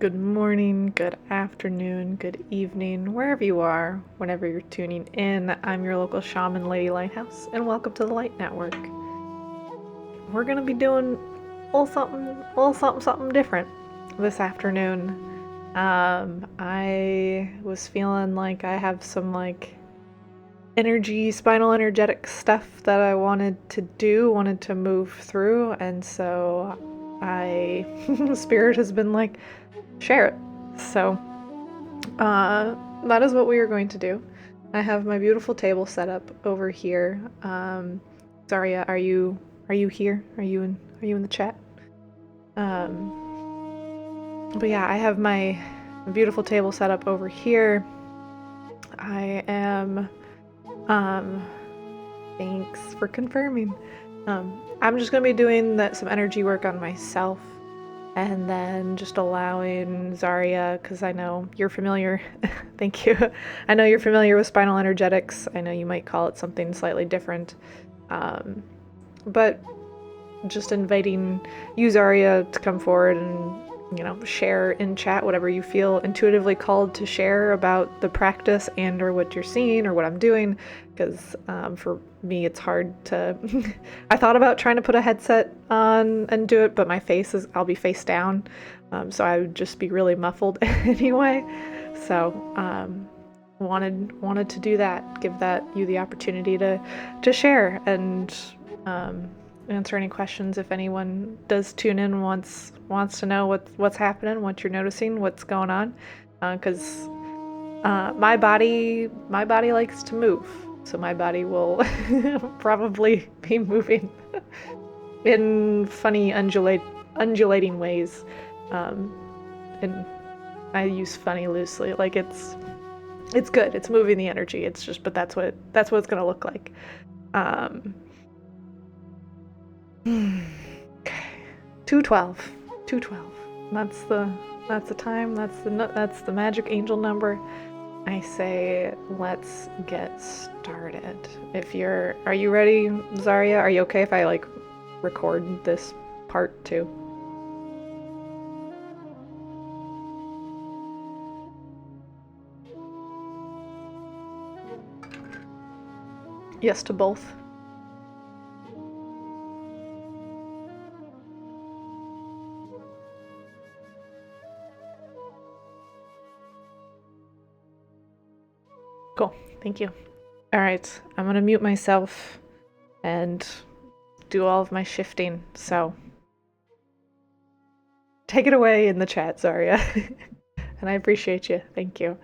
Good morning, good afternoon, good evening, wherever you are, whenever you're tuning in. I'm your local shaman, Lady Lighthouse, and welcome to the Light Network. We're gonna be doing a little something different this afternoon. I was feeling like I have some spinal energetic stuff that I wanted to move through, and so Spirit has been like, share it. So, that is what we are going to do. I have my beautiful table set up over here. Zaria, are you here? Are you in the chat? But yeah, I have my beautiful table set up over here. I am thanks for confirming. I'm just gonna be doing some energy work on myself, and then just allowing Zaria, because I know you're familiar. Thank you. I know you're familiar with spinal energetics. I know you might call it something slightly different, but just inviting you, Zaria, to come forward and share in chat whatever you feel intuitively called to share about the practice and or what you're seeing or what I'm doing, because for me it's hard to I thought about trying to put a headset on and do it, but I'll be face down, so I would just be really muffled anyway. So wanted to do that, give you the opportunity to share and answer any questions if anyone does tune in, wants to know what's happening, what you're noticing, what's going on, because my body likes to move, so my body will probably be moving in funny undulating ways, and I use funny loosely, like it's good, it's moving the energy, it's just, but that's what it's gonna look like. Okay, 212. 212. That's the time. That's the magic angel number. I say let's get started. Are you ready, Zaria? Are you okay if I record this part too? Yes to both. Cool. Thank you. All right, I'm gonna mute myself and do all of my shifting. So take it away in the chat, Zaria. And I appreciate you. Thank you.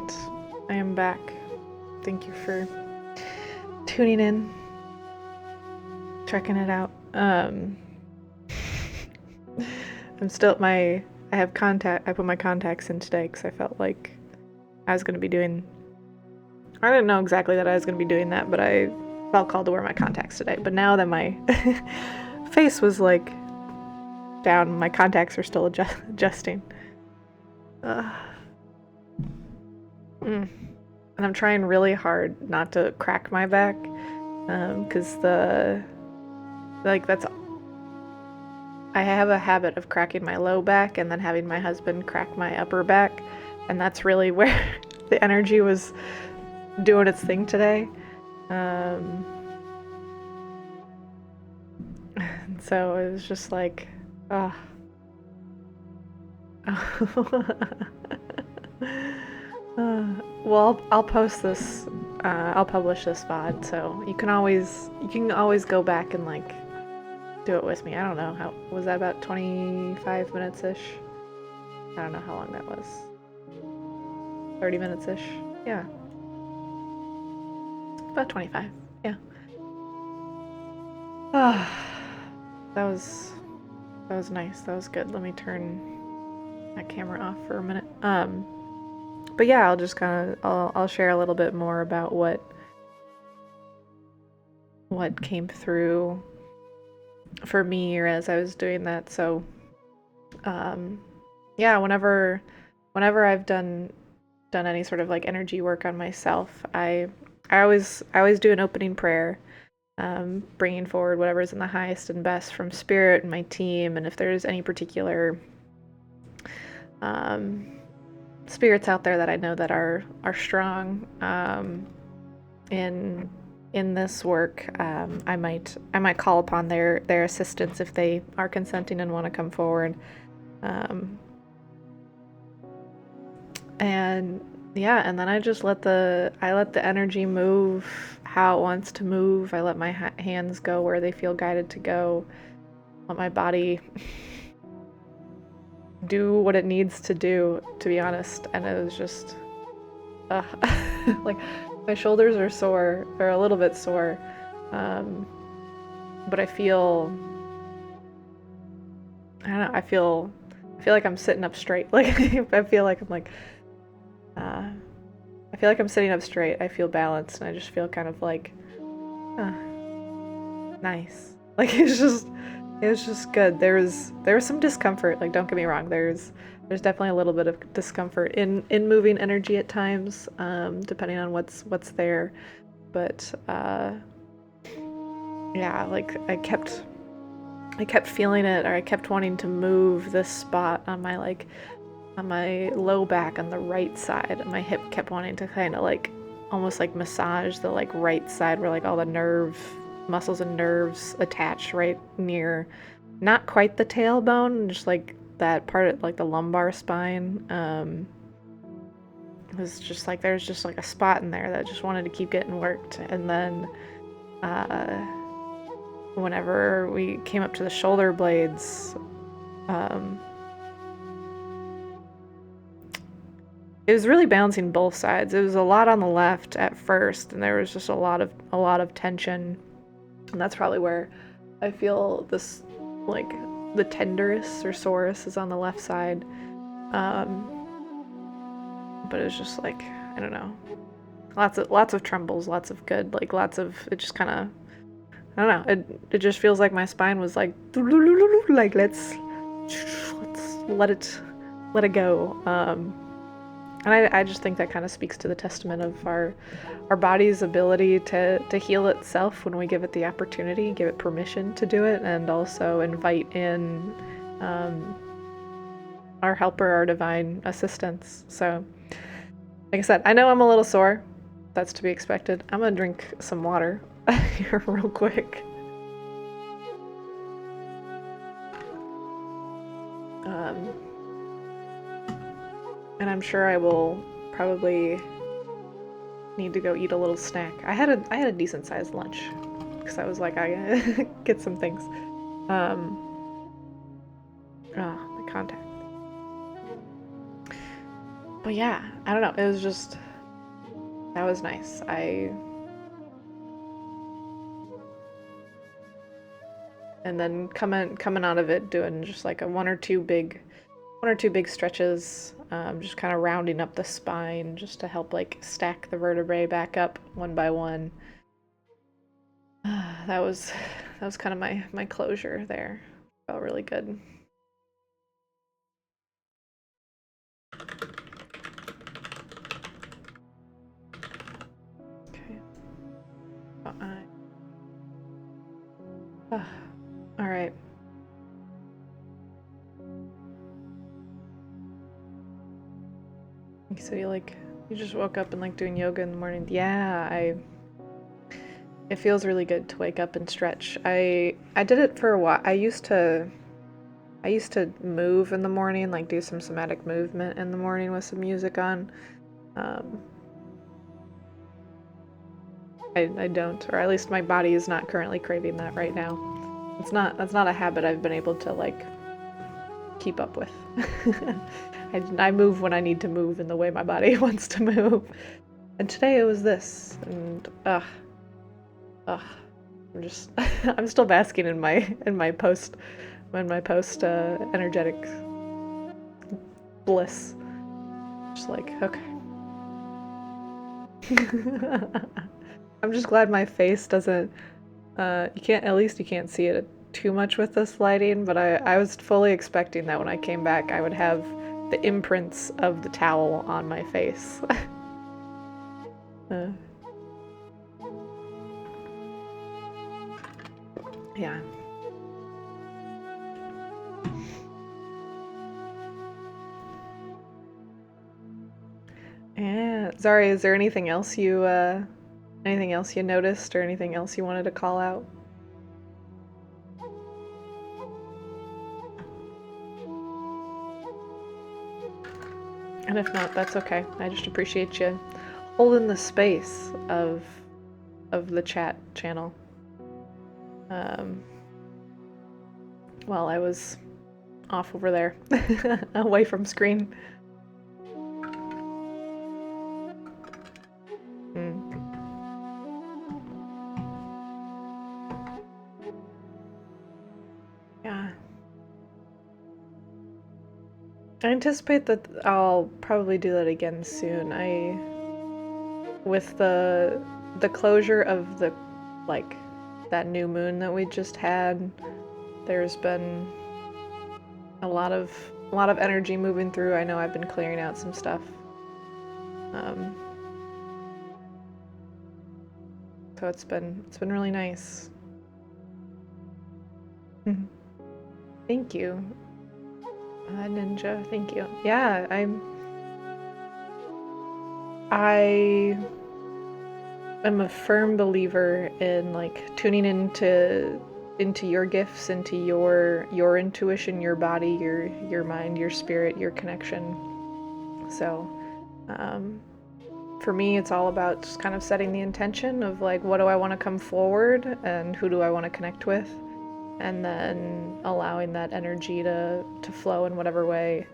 right, I am back. Thank you for tuning in, checking it out. I'm still I put my contacts in today because I felt like I was going to be doing. I didn't know exactly that I was going to be doing that, but I felt called to wear my contacts today. But now that my face was like down, my contacts are still adjusting. And I'm trying really hard not to crack my back, because that's. I have a habit of cracking my low back and then having my husband crack my upper back, and that's really where the energy was doing its thing today. So it was just like, oh. Well, I'll post this. I'll publish this VOD, so you can always go back and like do it with me. I don't know how was that, about 25 minutes ish. I don't know how long that was. 30 minutes ish. Yeah. About 25. Yeah. That was nice. That was good. Let me turn that camera off for a minute. But yeah, I'll just kind of I'll share a little bit more about what came through for me or as I was doing that. So yeah, whenever I've done any sort of like energy work on myself, I always do an opening prayer, bringing forward whatever's in the highest and best from spirit and my team, and if there's any particular spirits out there that I know that are strong in this work, I might call upon their assistance if they are consenting and want to come forward. And yeah, and then I just let the energy move how it wants to move. I let my hands go where they feel guided to go. Let my body do what it needs to do, to be honest. And it was just like my shoulders are sore, or a little bit sore, but I feel, I don't know, I feel like I'm sitting up straight. Like I feel like I'm like I feel like I'm sitting up straight. I feel balanced, and I just feel kind of like nice. Like it was just good. There was some discomfort, like don't get me wrong, there's definitely a little bit of discomfort in moving energy at times, depending on what's there. But yeah, like I kept feeling it, or I kept wanting to move this spot on my low back on the right side, and my hip kept wanting to kind of like almost like massage the like right side where like all the muscles and nerves attach right near, not quite the tailbone, just like that part of like the lumbar spine. It was just like there's just like a spot in there that just wanted to keep getting worked. And then whenever we came up to the shoulder blades, it was really balancing both sides. It was a lot on the left at first, and there was just a lot of tension, and that's probably where I feel this, like the tenderest or sorest is on the left side. But it was just like, I don't know, lots of trembles, lots of good, like lots of, it just kind of, I don't know, it just feels like my spine was like let's let it go. And I just think that kind of speaks to the testament of our body's ability to heal itself when we give it the opportunity, give it permission to do it, and also invite in our helper, our divine assistance. So, like I said, I know I'm a little sore. That's to be expected. I'm gonna drink some water here real quick. And I'm sure I will probably need to go eat a little snack. I had a decent sized lunch because I was like, I gotta get some things. My contact. But yeah, I don't know. It was just, that was nice. And then coming out of it, doing just like a one or two big stretches, just kind of rounding up the spine, just to help like stack the vertebrae back up one by one. That was kind of my closure there. Felt really good. Okay. All right. So you just woke up and like doing yoga in the morning. Yeah, it feels really good to wake up and stretch. I did it for a while. I used to move in the morning, like do some somatic movement in the morning with some music on. Um, I don't, or at least my body is not currently craving that right now. That's not a habit I've been able to like keep up with. I move when I need to move in the way my body wants to move. And today it was this, and I'm just I'm still basking in my post energetic bliss. Just like, okay. I'm just glad my face doesn't at least you can't see it too much with this lighting, but I was fully expecting that when I came back I would have the imprints of the towel on my face. uh, yeah. Yeah. Zari, is there anything else you noticed or anything else you wanted to call out? And if not, that's okay. I just appreciate you holding the space of the chat channel. While I was off over there, away from screen. Yeah. I anticipate that I'll probably do that again soon. With the closure of the like that new moon that we just had, there's been a lot of energy moving through. I know I've been clearing out some stuff. So it's been really nice. Thank you. Ninja, thank you. Yeah, I am a firm believer in like tuning into your gifts, into your intuition, your body, your mind, your spirit, your connection. So, for me, it's all about just kind of setting the intention of like, what do I want to come forward and who do I want to connect with? And then allowing that energy to flow in whatever way.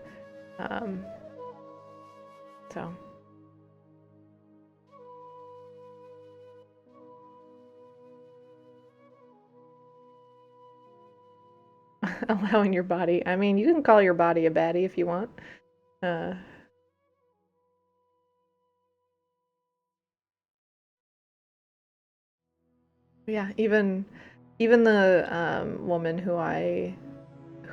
So. Allowing your body. I mean, you can call your body a baddie if you want. Uh, yeah, even the woman who I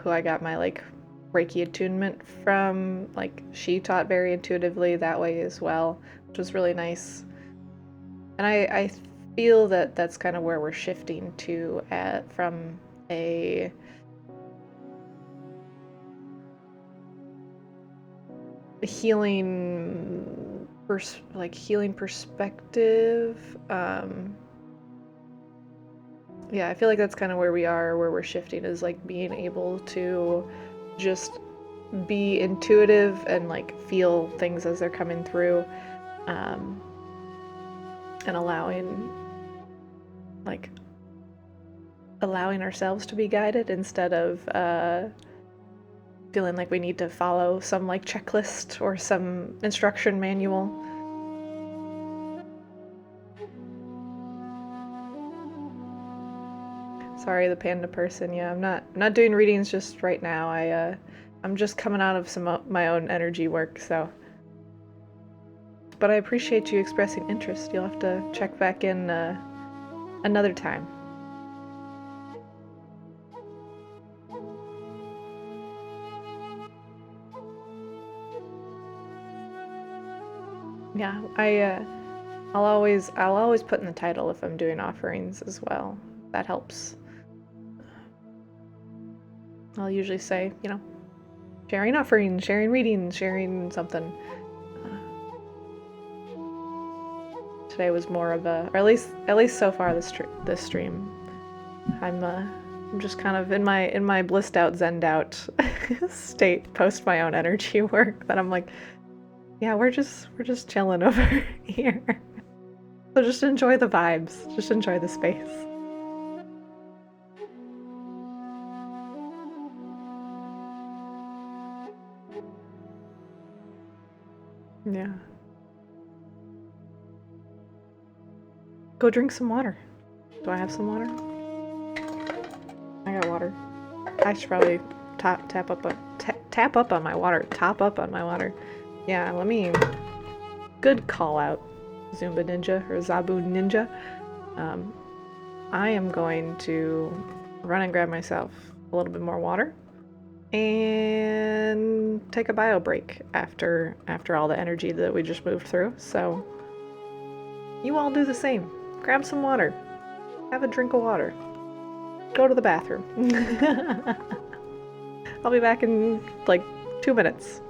got my like Reiki attunement from, like she taught very intuitively that way as well, which was really nice. And I feel that that's kind of where we're shifting to from a healing healing perspective. Yeah, I feel like that's kind of where we're shifting, is like being able to just be intuitive and like feel things as they're coming through, and allowing ourselves to be guided instead of feeling like we need to follow some like checklist or some instruction manual. Sorry, the panda person. Yeah, I'm not doing readings just right now. I'm just coming out of some my own energy work, so. But I appreciate you expressing interest. You'll have to check back in another time. Yeah, I'll always put in the title if I'm doing offerings as well. That helps. I'll usually say, sharing offerings, sharing readings, sharing something. Today was more of a, or at least so far this stream, I'm just kind of in my blissed out, zened out state post my own energy work that I'm like, yeah, we're just chilling over here. So just enjoy the vibes. Just enjoy the space. Yeah. Go drink some water. Do I have some water? I got water. I should probably tap up on my water. Top up on my water. Yeah, let me. Good call out, Zumba Ninja or Zabu Ninja. I am going to run and grab myself a little bit more water and take a bio break after all the energy that we just moved through. So you all do the same. Grab some water. Have a drink of water. Go to the bathroom. I'll be back in like 2 minutes.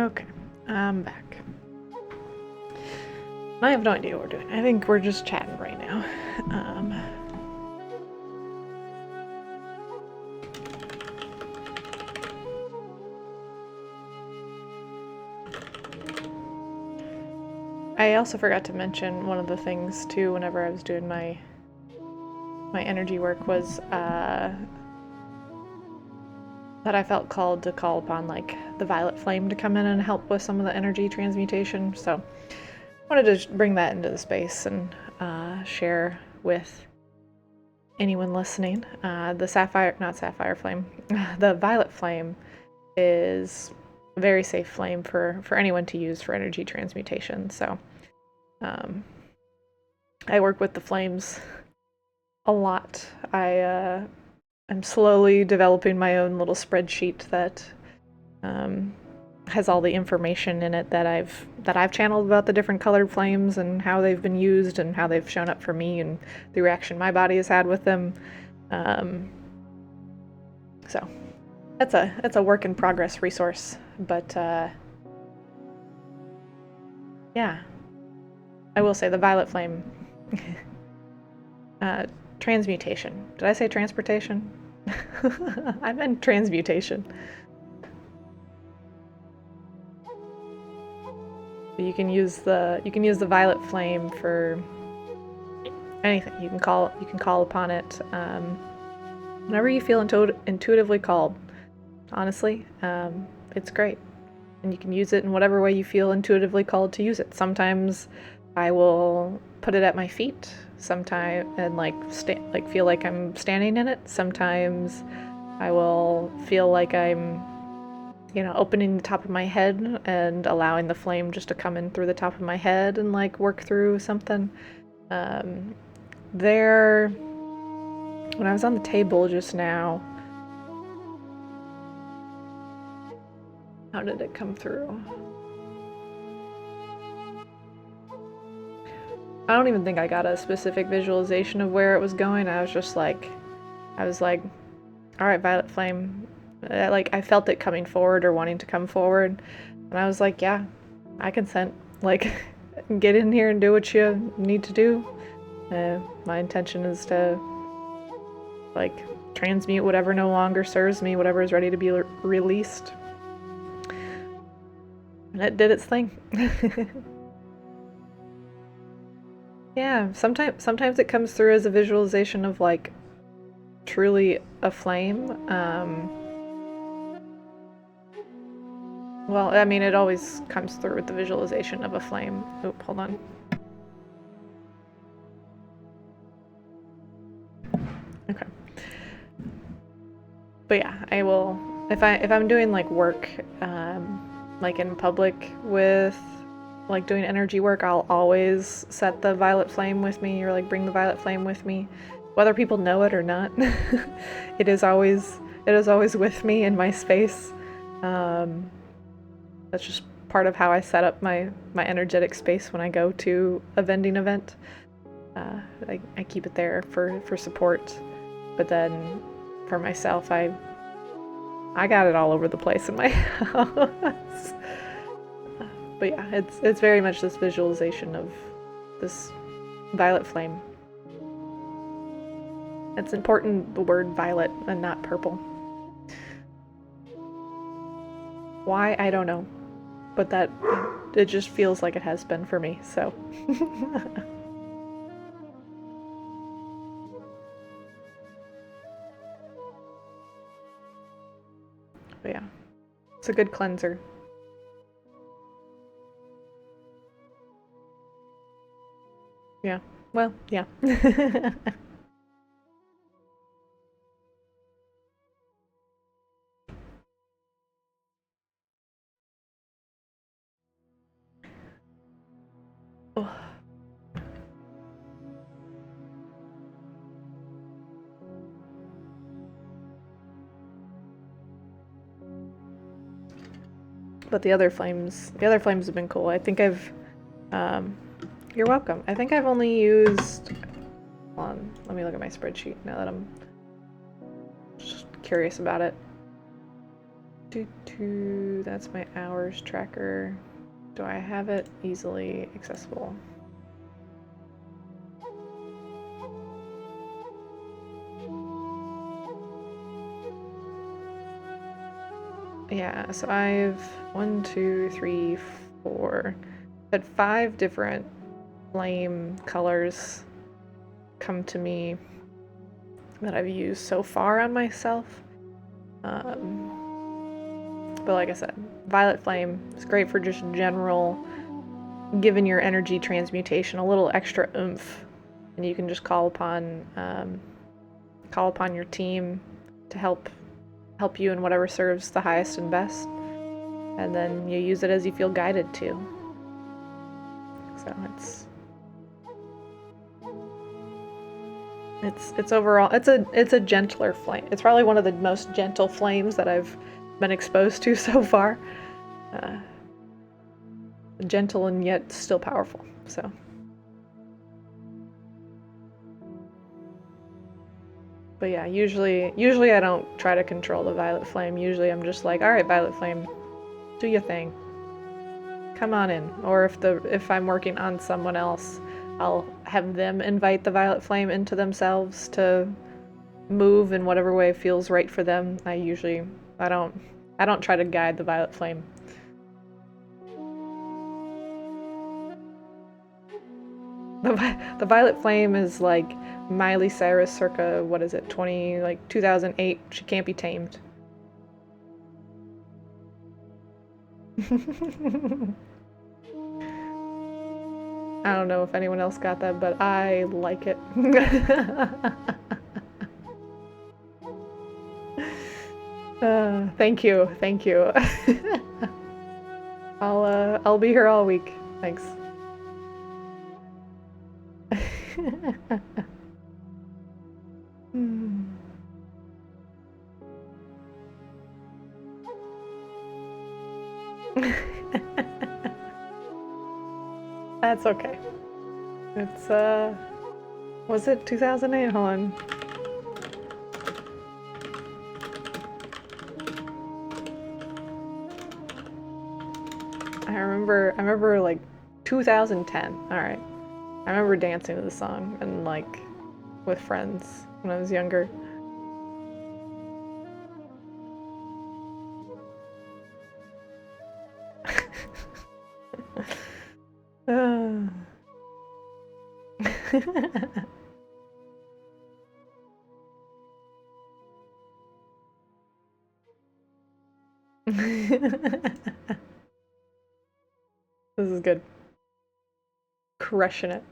Okay, I'm back. I have no idea what we're doing. I think we're just chatting right now. I also forgot to mention one of the things too whenever I was doing my energy work was that I felt called to call upon like the violet flame to come in and help with some of the energy transmutation. So I wanted to bring that into the space and share with anyone listening. The violet flame is a very safe flame for anyone to use for energy transmutation. So I work with the flames a lot. I'm slowly developing my own little spreadsheet that has all the information in it that I've channeled about the different colored flames and how they've been used and how they've shown up for me and the reaction my body has had with them. So that's a work in progress resource, but yeah, I will say the violet flame. Transmutation. Did I say transportation? I meant transmutation. You can use the violet flame for anything. You can call upon it whenever you feel intuitively called. Honestly, it's great, and you can use it in whatever way you feel intuitively called to use it. Sometimes I will put it at my feet, sometimes and feel like I'm standing in it. Sometimes I will feel like I'm opening the top of my head and allowing the flame just to come in through the top of my head and like work through something. When I was on the table just now, how did it come through? I don't even think I got a specific visualization of where it was going. I was like, all right, violet flame. I felt it coming forward or wanting to come forward. And I was like, yeah, I consent. Like, get in here and do what you need to do. My intention is to, like, transmute whatever no longer serves me, whatever is ready to be released. And it did its thing. Yeah, sometimes it comes through as a visualization of, like, truly a flame. Well, I mean, it always comes through with the visualization of a flame. Oop, hold on. Okay. But yeah, I will, if I'm doing like work, like in public with like doing energy work, I'll always set the violet flame with me, or like bring the violet flame with me, whether people know it or not. It is always with me in my space. That's just part of how I set up my energetic space when I go to a vending event. I keep it there for support, but then for myself, I got it all over the place in my house. But yeah, it's very much this visualization of this violet flame. It's important, the word violet and not purple. Why, I don't know, but that it just feels like it has been for me, so. But yeah, it's a good cleanser. Yeah, well, yeah. Oh. But the other flames have been cool. I think you're welcome. I think I've only used, hold on, let me look at my spreadsheet now that I'm just curious about it. That's my hours tracker. Do I have it easily accessible? Yeah, so I've 1, 2, 3, 4. Had 5 different flame colors come to me that I've used so far on myself. But like I said, violet flame is great for just general, giving your energy transmutation a little extra oomph, and you can just call upon your team to help you in whatever serves the highest and best, and then you use it as you feel guided to. So it's overall it's a gentler flame. It's probably one of the most gentle flames that I've been exposed to so far. Gentle and yet still powerful. So. But yeah, usually I don't try to control the violet flame. Usually I'm just like, all right, violet flame, do your thing. Come on in. Or if I'm working on someone else, I'll have them invite the violet flame into themselves to move in whatever way feels right for them. I don't try to guide the violet flame. The violet flame is like Miley Cyrus circa, what is it, 2008. She can't be tamed. I don't know if anyone else got that, but I like it. Thank you. I'll be here all week. Thanks. That's okay. It's was it 2008? Hold on. I remember like 2010. All right. I remember dancing to the song and like with friends when I was younger. This is good. Crushing it.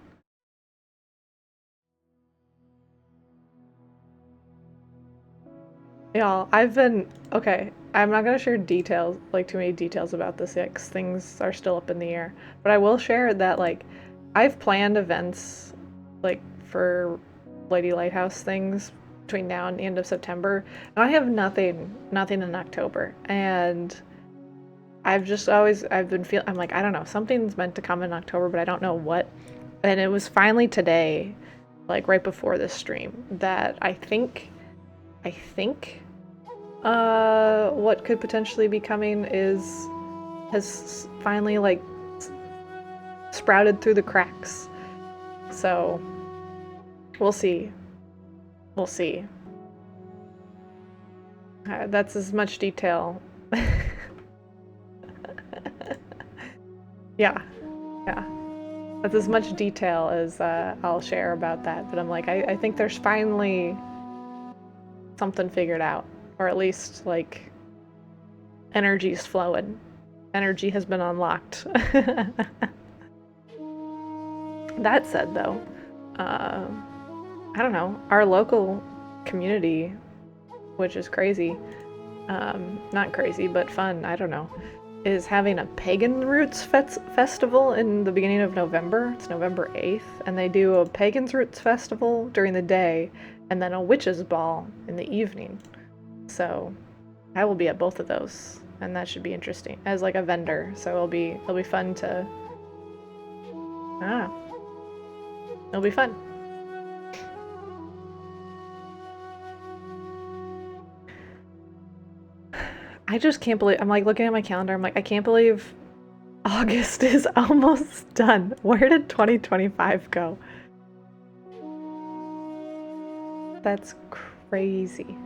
Yeah, okay, I'm not gonna share details, like too many details about this yet, because things are still up in the air. But I will share that, like, I've planned events, like, for Lady Lighthouse things between now and the end of September. And I have nothing in October. And I've been I'm like, I don't know, something's meant to come in October, but I don't know what. And it was finally today, like right before this stream, that I think what could potentially be coming has finally like sprouted through the cracks. So we'll see. That's as much detail. Yeah. That's as much detail as I'll share about that. But I'm like, I think there's finally something figured out, or at least like energy's flowing. Energy has been unlocked. That said, though, I don't know, our local community, which is crazy, not crazy, but fun, I don't know, is having a Pagan Roots Festival in the beginning of November. It's November 8th, and they do a Pagan's Roots Festival during the day, and then a Witches Ball in the evening. So I will be at both of those, and that should be interesting as like a vendor. So it'll be fun to it'll be fun. I just can't believe, I'm like looking at my calendar, I'm like, I can't believe August is almost done. Where did 2025 go? That's crazy.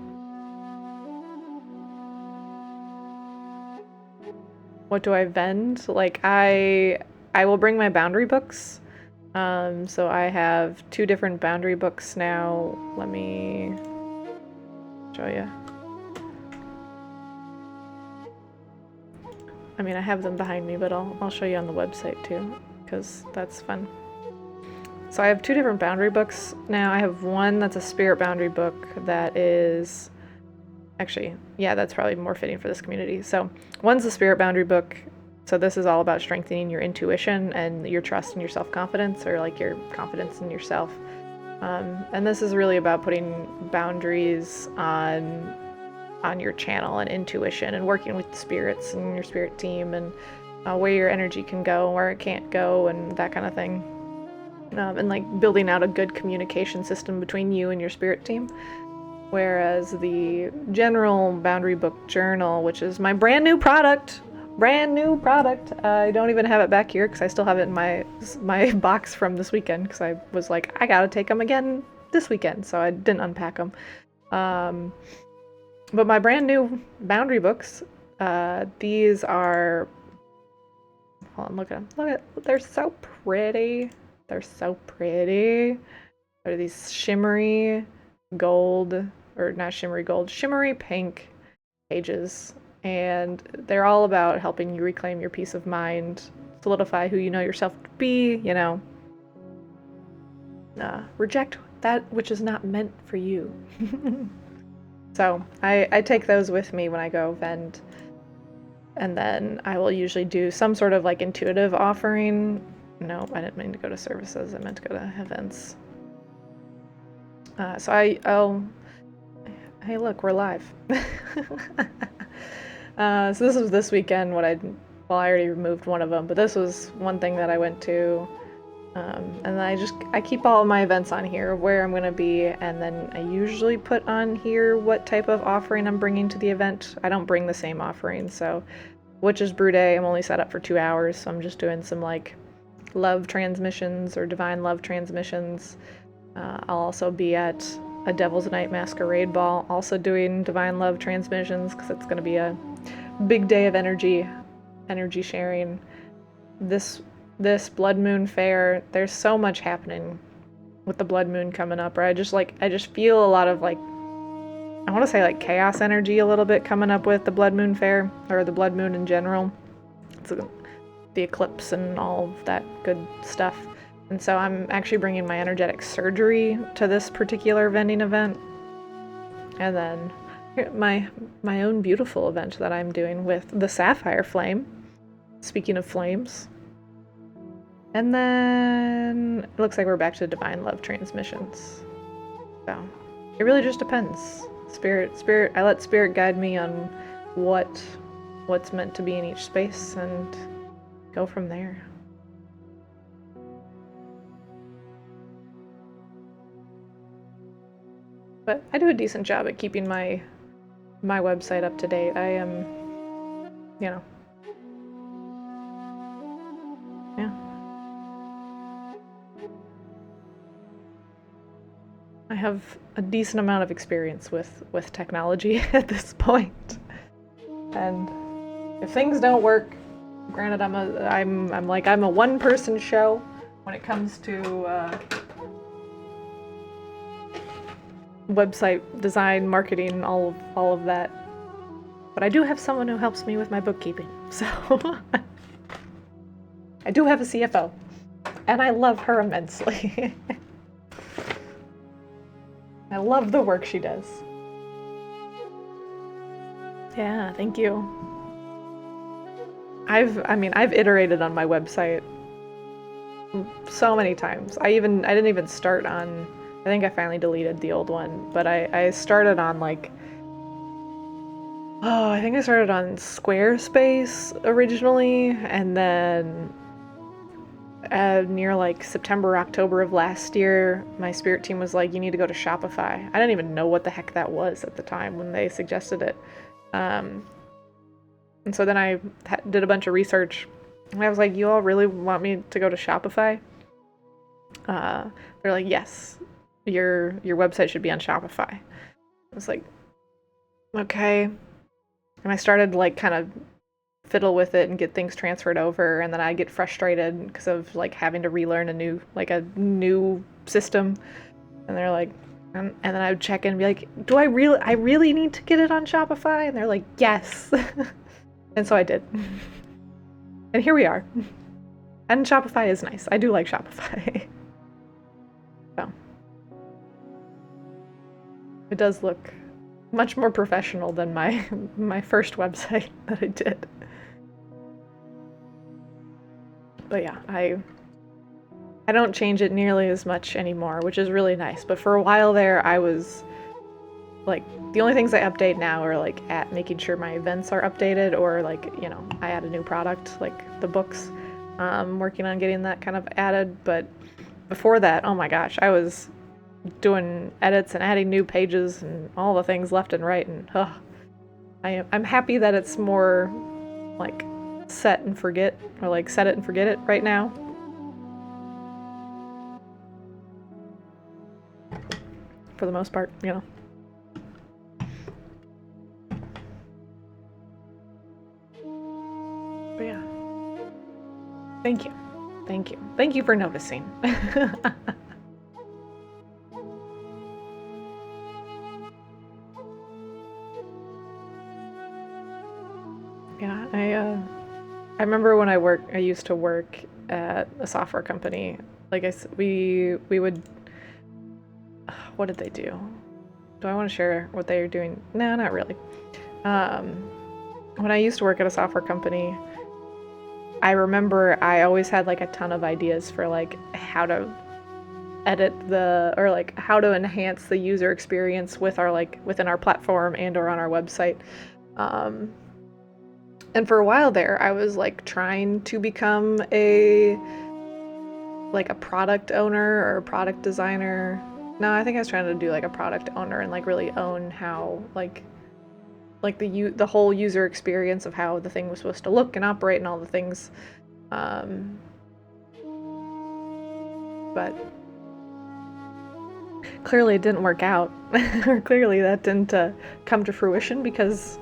What do I vend? Like I will bring my boundary books. So I have 2 different boundary books now. Let me show you. I mean, I have them behind me, but I'll show you on the website too, because that's fun. So I have 2 different boundary books now. I have one that's a spirit boundary book that is actually, yeah, that's probably more fitting for this community. So one's a spirit boundary book. So this is all about strengthening your intuition and your trust and your self-confidence, or like your confidence in yourself. And this is really about putting boundaries on your channel and intuition, and working with the spirits and your spirit team, and where your energy can go, where it can't go, and that kind of thing. And like building out a good communication system between you and your spirit team. Whereas the general boundary book journal, which is my brand new product, I don't even have it back here because I still have it in my box from this weekend, because I was like, I gotta take them again this weekend, so I didn't unpack them. But my brand new boundary books, these are, hold on, look at them. Look at, they're so pretty. They're so pretty. They're these shimmery gold, or not shimmery gold, shimmery pink pages. And they're all about helping you reclaim your peace of mind, solidify who you know yourself to be, you know. Reject that which is not meant for you. So I take those with me when I go vend. And then I will usually do some sort of like intuitive offering. No, I didn't mean to go to services. I meant to go to events. So I'll, hey look, we're live. So this was this weekend what I already removed one of them, but this was one thing that I went to. And I keep all of my events on here, where I'm going to be, and then I usually put on here what type of offering I'm bringing to the event. I don't bring the same offering, so Witch's Brew Day, I'm only set up for 2 hours, so I'm just doing some like love transmissions or divine love transmissions. I'll also be at a Devil's Night Masquerade Ball, also doing divine love transmissions, because it's going to be a big day of energy sharing. This Blood Moon Fair, there's so much happening with the Blood Moon coming up, or I just feel a lot of like, I want to say like chaos energy a little bit coming up with the Blood Moon Fair, or the Blood Moon in general. It's the eclipse and all of that good stuff. And so I'm actually bringing my energetic surgery to this particular vending event. And then my own beautiful event that I'm doing with the Sapphire Flame. Speaking of flames. And then it looks like we're back to divine love transmissions. So it really just depends. Spirit, I let spirit guide me on what's meant to be in each space, and go from there. But I do a decent job at keeping my website up to date. I am, you know, yeah. I have a decent amount of experience with technology at this point. And if things don't work, granted I'm a one-person show when it comes to website design, marketing, all of that. But I do have someone who helps me with my bookkeeping. So I do have a CFO, and I love her immensely. I love the work she does. Yeah, thank you. I've iterated on my website so many times. I didn't even start on, I think I finally deleted the old one, but I started on like, I think I started on Squarespace originally, and then near like September, October of last year, my spirit team was like, you need to go to Shopify. I didn't even know what the heck that was at the time when they suggested it. And so then I did a bunch of research, and I was like, you all really want me to go to Shopify? They're like, yes, your website should be on Shopify. I was like, okay. And I started like kind of fiddle with it and get things transferred over, and then I get frustrated because of like having to relearn a new system. And they're like, and then I would check in and be like, do I really need to get it on Shopify? And they're like, yes. And so I did. And here we are. And Shopify is nice. I do like Shopify. So it does look much more professional than my first website that I did. But yeah, I don't change it nearly as much anymore, which is really nice. But for a while there, I was like, the only things I update now are like at making sure my events are updated, or like, you know, I add a new product, like the books. Working on getting that kind of added. But before that, oh my gosh, I was doing edits and adding new pages and all the things left and right. And I'm happy that it's more like set and forget, or like set it and forget it right now. For the most part, you know. But yeah. Thank you. Thank you. Thank you for noticing. Yeah, I remember when I used to work at a software company. Like we would, what did they do? Do I want to share what they were doing? No, not really. When I used to work at a software company, I remember I always had like a ton of ideas for like how to edit or like how to enhance the user experience with our like within our platform and or on our website. And for a while there, I was like trying to become a product owner or a product designer. No, I think I was trying to do like a product owner and like really own how like the whole user experience of how the thing was supposed to look and operate and all the things. But clearly it didn't work out. Or clearly that didn't come to fruition, because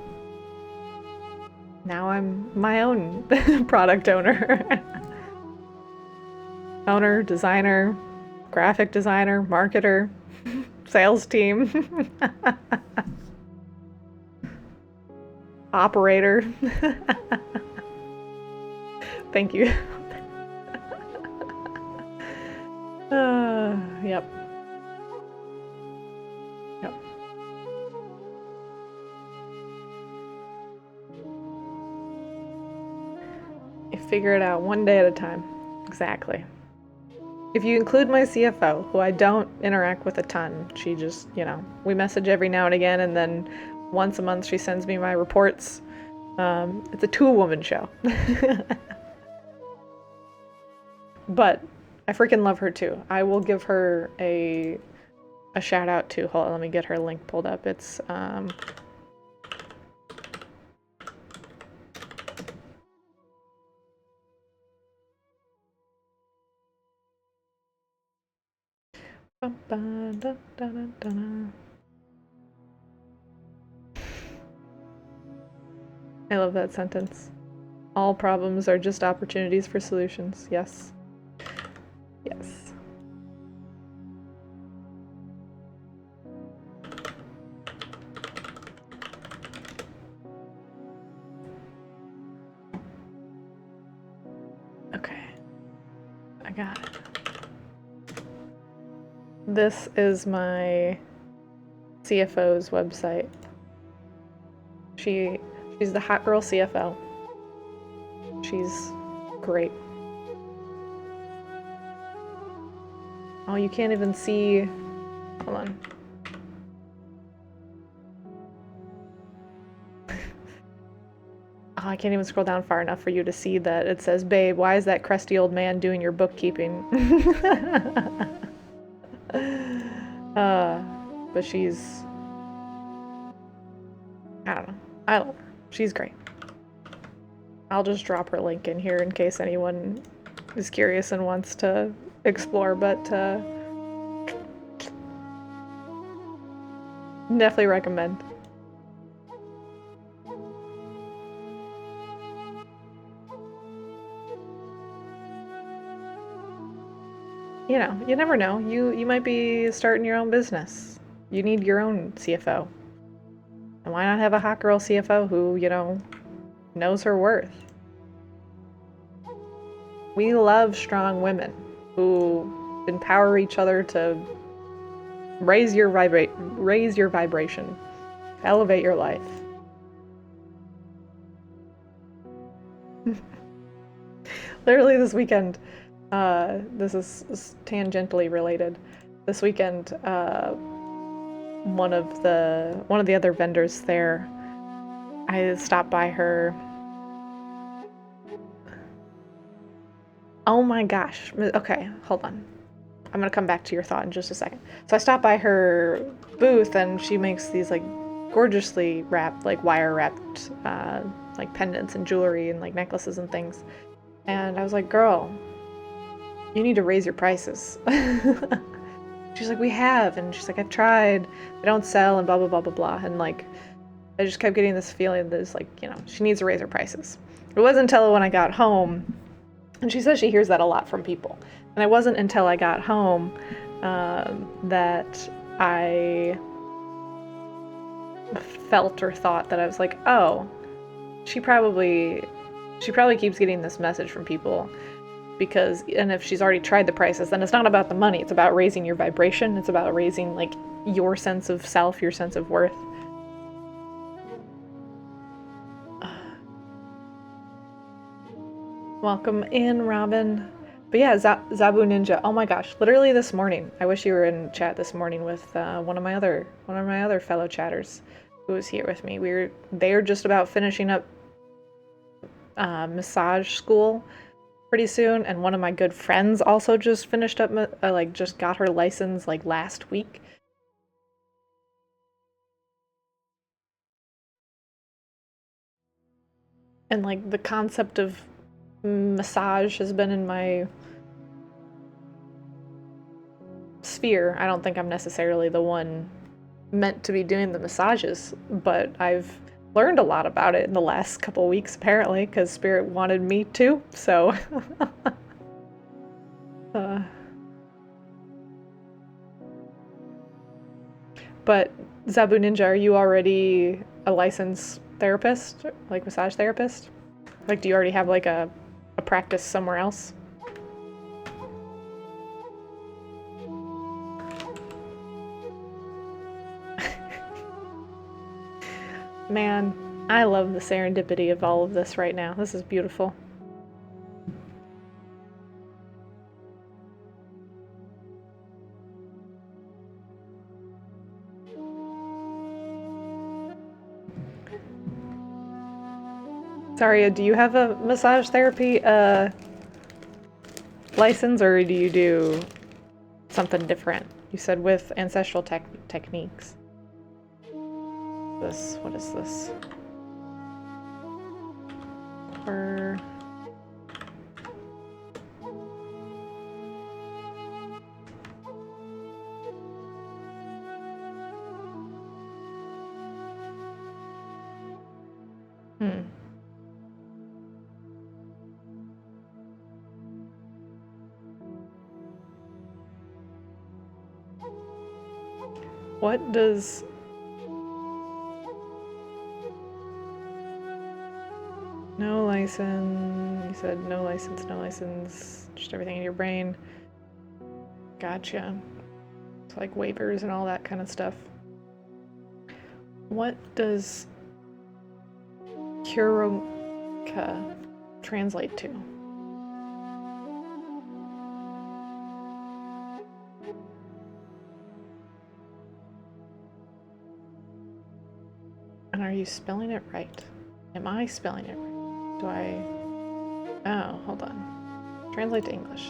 now I'm my own product owner. Owner, designer, graphic designer, marketer, sales team, operator. Thank you. Yep. Yep. You figure it out one day at a time. Exactly. If you include my CFO, who I don't interact with a ton, she just, you know, we message every now and again, and then once a month she sends me my reports. It's a two-woman show. But I freaking love her too. I will give her a shout out too. Hold on, let me get her link pulled up. It's I love that sentence. All problems are just opportunities for solutions. Yes. Yes. Okay. I got it. This is my CFO's website. She's the hot girl CFO. She's great. Oh, you can't even see. Hold on. Oh, I can't even scroll down far enough for you to see that it says, "Babe, why is that crusty old man doing your bookkeeping?" But she's, I don't know. I love her. She's great. I'll just drop her link in here in case anyone is curious and wants to explore, but definitely recommend. You know, you never know. You might be starting your own business. You need your own CFO. And why not have a hot girl CFO who, you know, knows her worth? We love strong women who empower each other to raise your vibration, elevate your life. Literally this weekend, this is tangentially related. This weekend, one of the other vendors there, I stopped by her. Oh my gosh. Okay, hold on. I'm gonna come back to your thought in just a second. So I stopped by her booth and she makes these like gorgeously wrapped, like wire wrapped, like pendants and jewelry and like necklaces and things. And I was like, girl, you need to raise your prices. She's like, we have. And she's like, I've tried. They don't sell and blah, blah, blah, blah, blah. And like, I just kept getting this feeling that it's like, you know, she needs to raise her prices. It wasn't until when I got home, and she says she hears that a lot from people. And it wasn't until I got home that I felt or thought that I was like, oh, she probably keeps getting this message from people because, and if she's already tried the prices, then it's not about the money. It's about raising your vibration. It's about raising like your sense of self, your sense of worth. Welcome in, Robin. But yeah, Zabu Ninja. Oh my gosh, literally this morning. I wish you were in chat this morning with one of my other fellow chatters who was here with me. They're just about finishing up massage school pretty soon, and one of my good friends also just finished up like just got her license like last week. And like the concept of massage has been in my sphere. I don't think I'm necessarily the one meant to be doing the massages, but I've learned a lot about it in the last couple weeks apparently because Spirit wanted me to, so But Zabu Ninja, are you already a licensed therapist, like massage therapist? Like, do you already have like a practice somewhere else? Man, I love the serendipity of all of this right now. This is beautiful. Saria, do you have a massage therapy license, or do you do something different? You said with ancestral techniques. What is this? Or What does no license? You said no license, just everything in your brain. Gotcha. It's like waivers and all that kind of stuff. What does Kuroka translate to? And are you spelling it right? Am I spelling it right? Do I... Oh, hold on. Translate to English.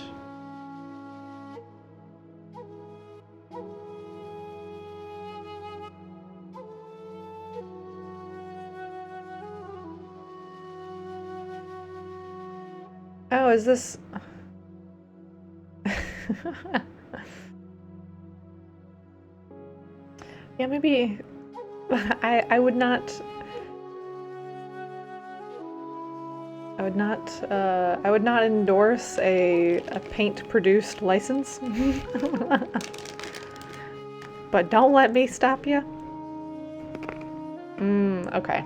Oh, is this... Yeah, maybe... I would not... I would not endorse a paint-produced license. But don't let me stop you. Okay.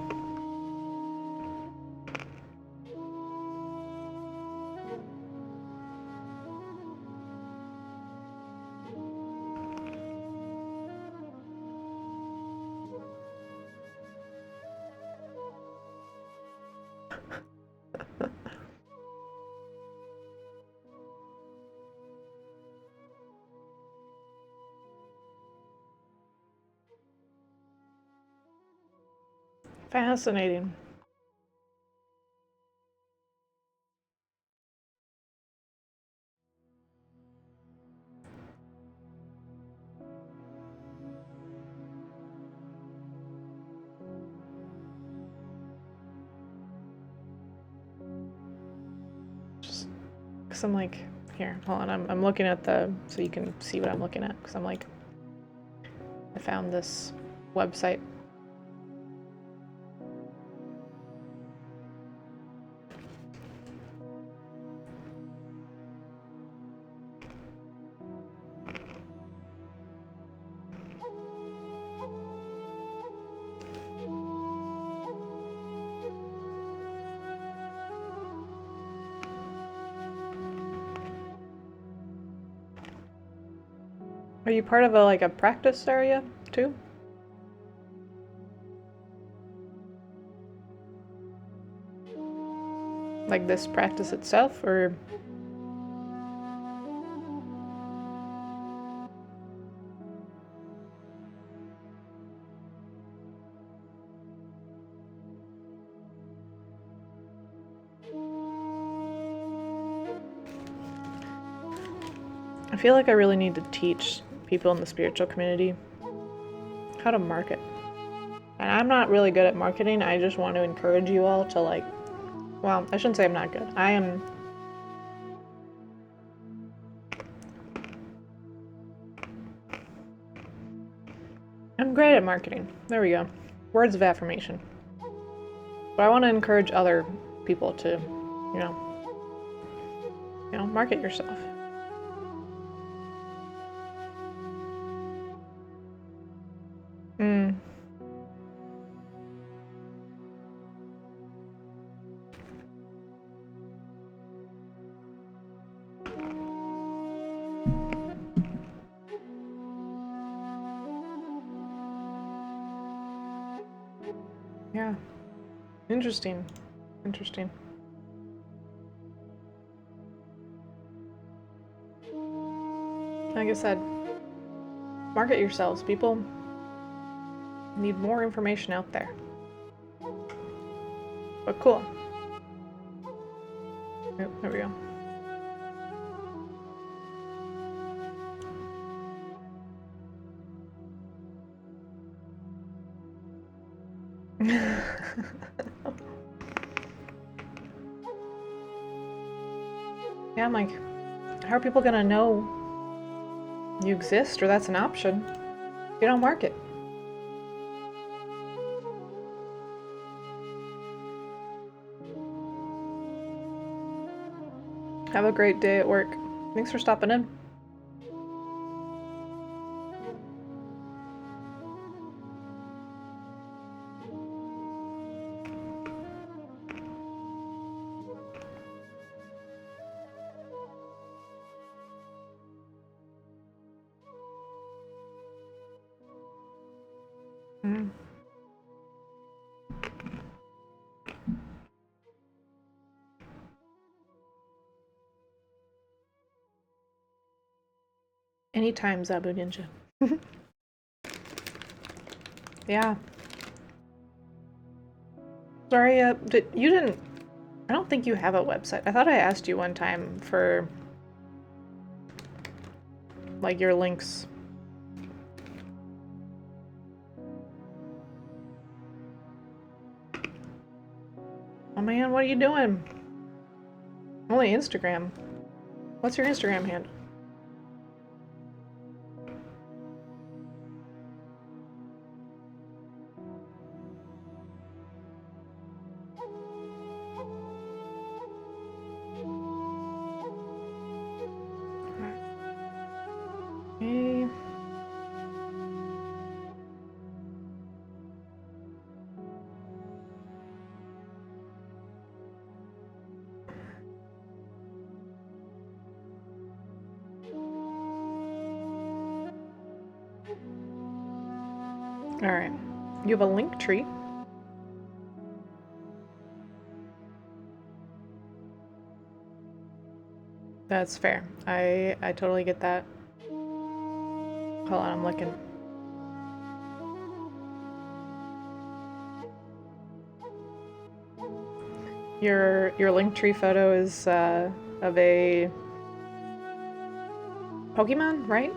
Fascinating. Just because I'm like, here, hold on. I'm looking at the, so you can see what I'm looking at. Because I'm like, I found this website. Are you part of a practice area too? Like this practice itself, or? I feel like I really need to teach people in the spiritual community how to market. And I'm not really good at marketing. I just want to encourage you all to well, I shouldn't say I'm not good. I'm great at marketing. There we go. Words of affirmation. But I want to encourage other people to, market yourself. Yeah. Interesting. Interesting. Like I said, market yourselves. People need more information out there. But cool. Yep, there we go. Yeah, I'm like, how are people gonna know you exist or that's an option if you don't market? Have a great day at work. Thanks for stopping in. Mm. Anytime, Zabu Ninja. Yeah. Sorry, you didn't... I don't think you have a website. I thought I asked you one time for, your links. Oh man, what are you doing? Only Instagram. What's your Instagram handle? Okay. All right. You have a link tree. That's fair. I totally get that. Hold on, I'm looking. Your link tree photo is of a Pokemon, right?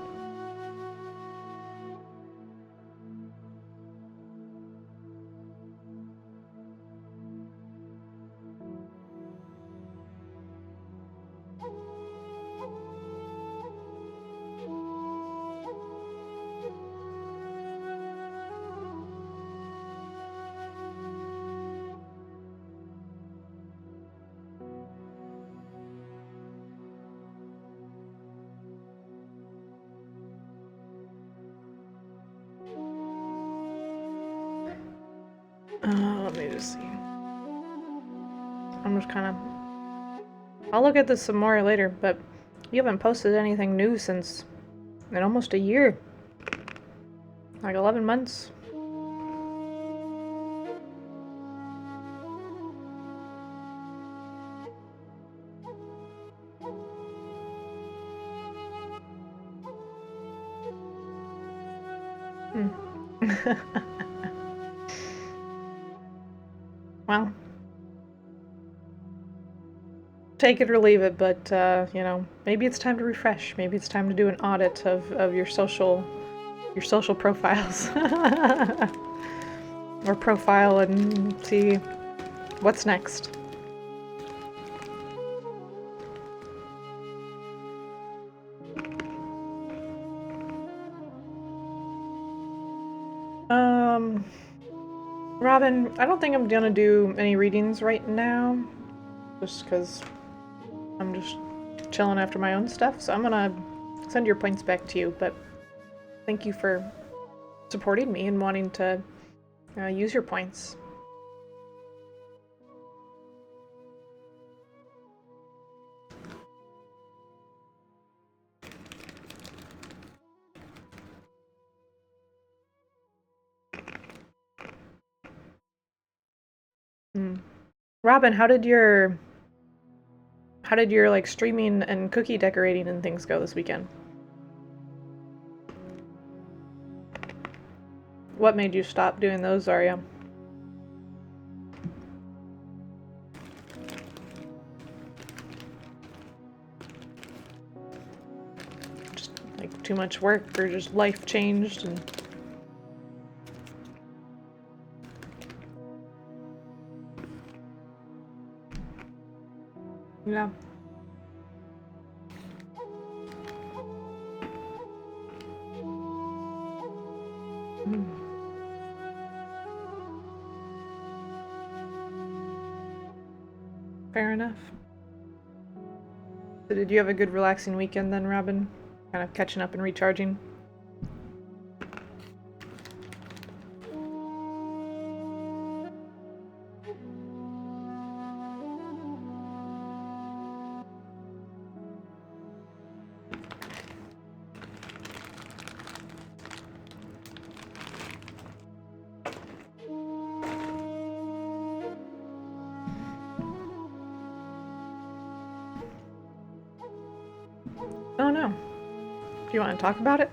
Let me just see. I'm just kind of... I'll look at this some more later, but you haven't posted anything new since in almost a year. Like 11 months. Well, take it or leave it, but you know, maybe it's time to refresh. Maybe it's time to do an audit of your social profiles. Or profile and see what's next. Robin, I don't think I'm gonna do any readings right now, just because I'm just chilling after my own stuff, so I'm gonna send your points back to you, but thank you for supporting me and wanting to use your points. Robin, how did your like streaming and cookie decorating and things go this weekend? What made you stop doing those, Arya? Just like too much work, or just life changed and... Yeah. Fair enough. So did you have a good relaxing weekend then, Robin? Kind of catching up and recharging? Oh no. Do you want to talk about it?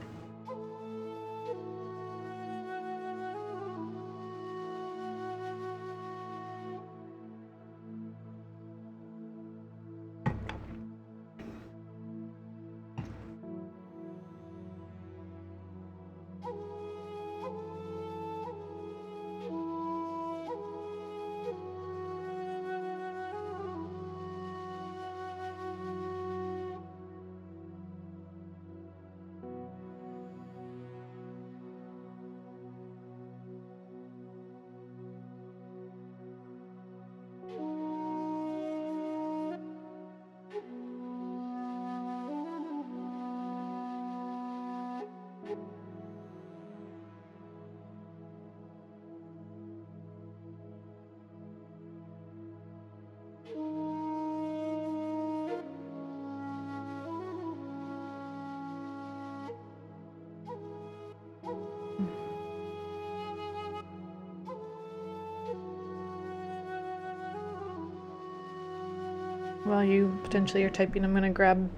while you potentially are typing, I'm gonna grab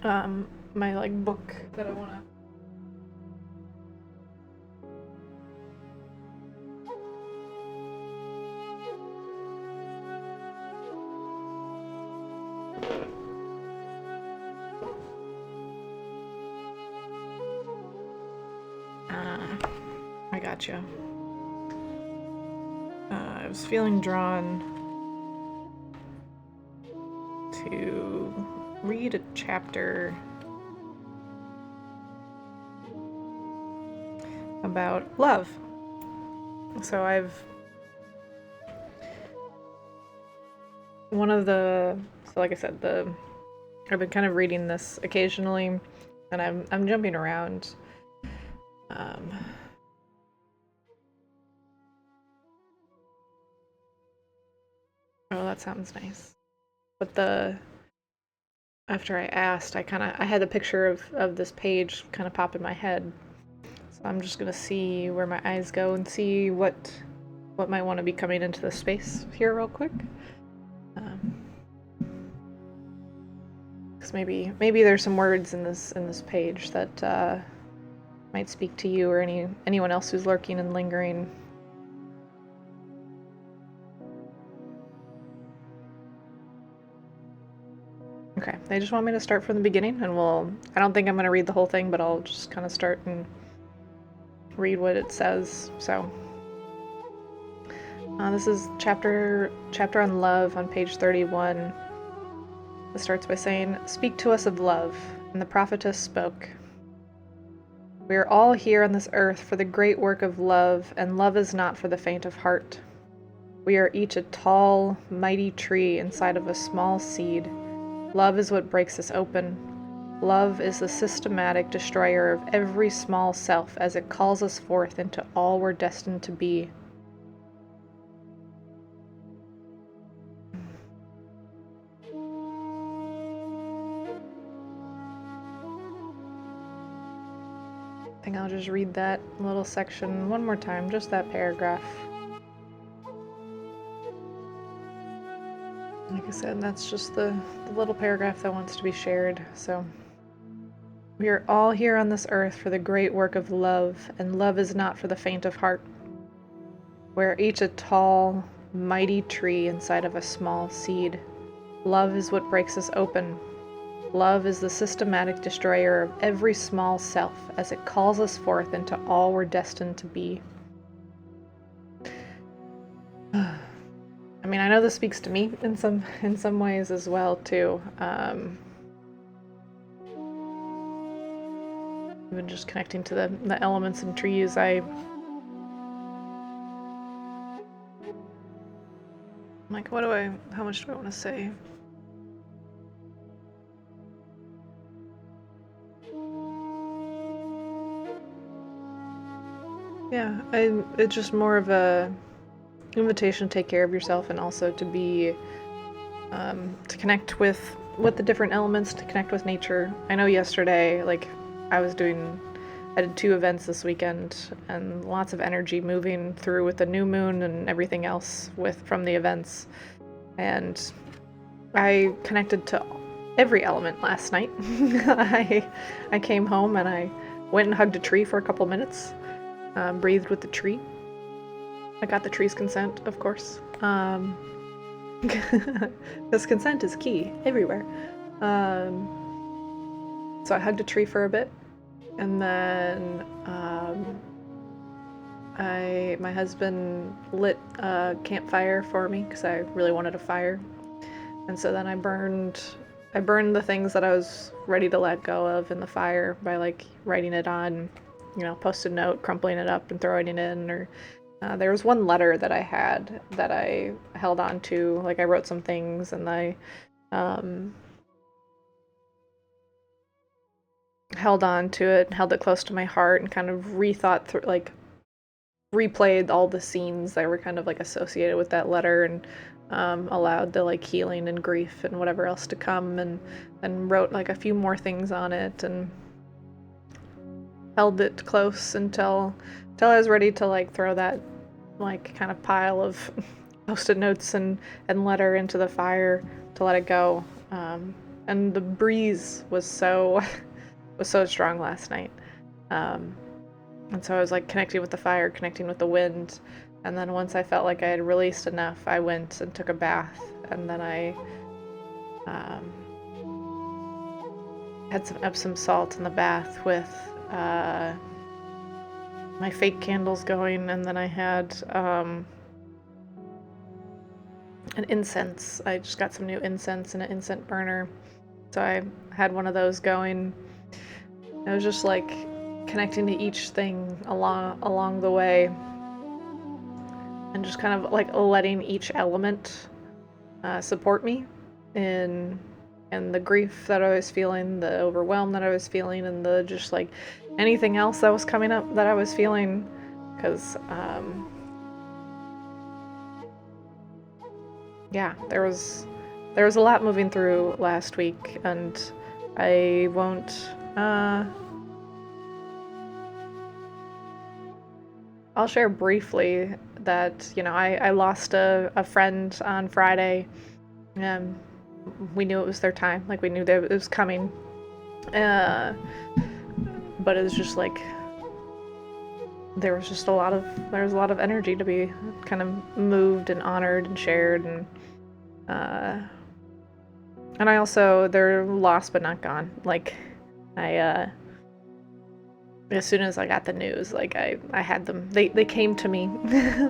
my like book that I wanna. I gotcha. I was feeling drawn to read a chapter about love. So like I said, I've been kind of reading this occasionally, and I'm jumping around. Oh, that sounds nice. But after I asked, I had the picture of this page kind of pop in my head. So I'm just gonna see where my eyes go and see what might want to be coming into the space here real quick. Because maybe there's some words in this page that might speak to you or anyone else who's lurking and lingering. Okay, they just want me to start from the beginning, and I don't think I'm going to read the whole thing, but I'll just kind of start and read what it says. So, this is chapter on love on page 31. It starts by saying, "Speak to us of love," and the prophetess spoke. "We are all here on this earth for the great work of love, and love is not for the faint of heart. We are each a tall, mighty tree inside of a small seed. Love is what breaks us open. Love is the systematic destroyer of every small self as it calls us forth into all we're destined to be." I think I'll just read that little section one more time, just that paragraph. Like I said, that's just the little paragraph that wants to be shared. So, "We are all here on this earth for the great work of love, and love is not for the faint of heart. We are each a tall, mighty tree inside of a small seed. Love is what breaks us open. Love is the systematic destroyer of every small self as it calls us forth into all we're destined to be." I mean, I know this speaks to me in some ways as well too. Even just connecting to the elements and trees, I'm like, how much do I want to say? Yeah, it's just more of a invitation to take care of yourself, and also to be to connect with the different elements, to connect with nature. I know yesterday, like, I did 2 events this weekend, and lots of energy moving through with the new moon and everything else from the events. And I connected to every element last night. I came home and I went and hugged a tree for a couple minutes, breathed with the tree. I got the tree's consent, of course. Because consent is key everywhere. So I hugged a tree for a bit, and then my husband lit a campfire for me because I really wanted a fire, and so then I burned the things that I was ready to let go of in the fire by like writing it on, post-it note, crumpling it up and throwing it in, or there was one letter that I had that I held on to. Like, I wrote some things, and I held on to it, held it close to my heart, and kind of replayed all the scenes that were kind of like associated with that letter, and allowed the like healing and grief and whatever else to come, and wrote like a few more things on it, and held it close until I was ready to like throw that like kind of pile of post-it notes and letter into the fire to let it go. And the breeze was so was so strong last night. And so I was like connecting with the fire, connecting with the wind. And then once I felt like I had released enough, I went and took a bath. And then I had some Epsom salt in the bath with my fake candles going. And then I had an incense. I just got some new incense and an incense burner. So I had one of those going. I was just like connecting to each thing along the way, and just kind of like letting each element support me in the grief that I was feeling, the overwhelm that I was feeling, and the just like anything else that was coming up that I was feeling, because yeah, there was a lot moving through last week, and I won't I'll share briefly that, you know, I lost a friend on Friday. We knew it was their time, like we knew that it was coming. But it was just like there was a lot of energy to be kind of moved and honored and shared, and I also, they're lost but not gone. Like I as soon as I got the news, like I had them, they came to me.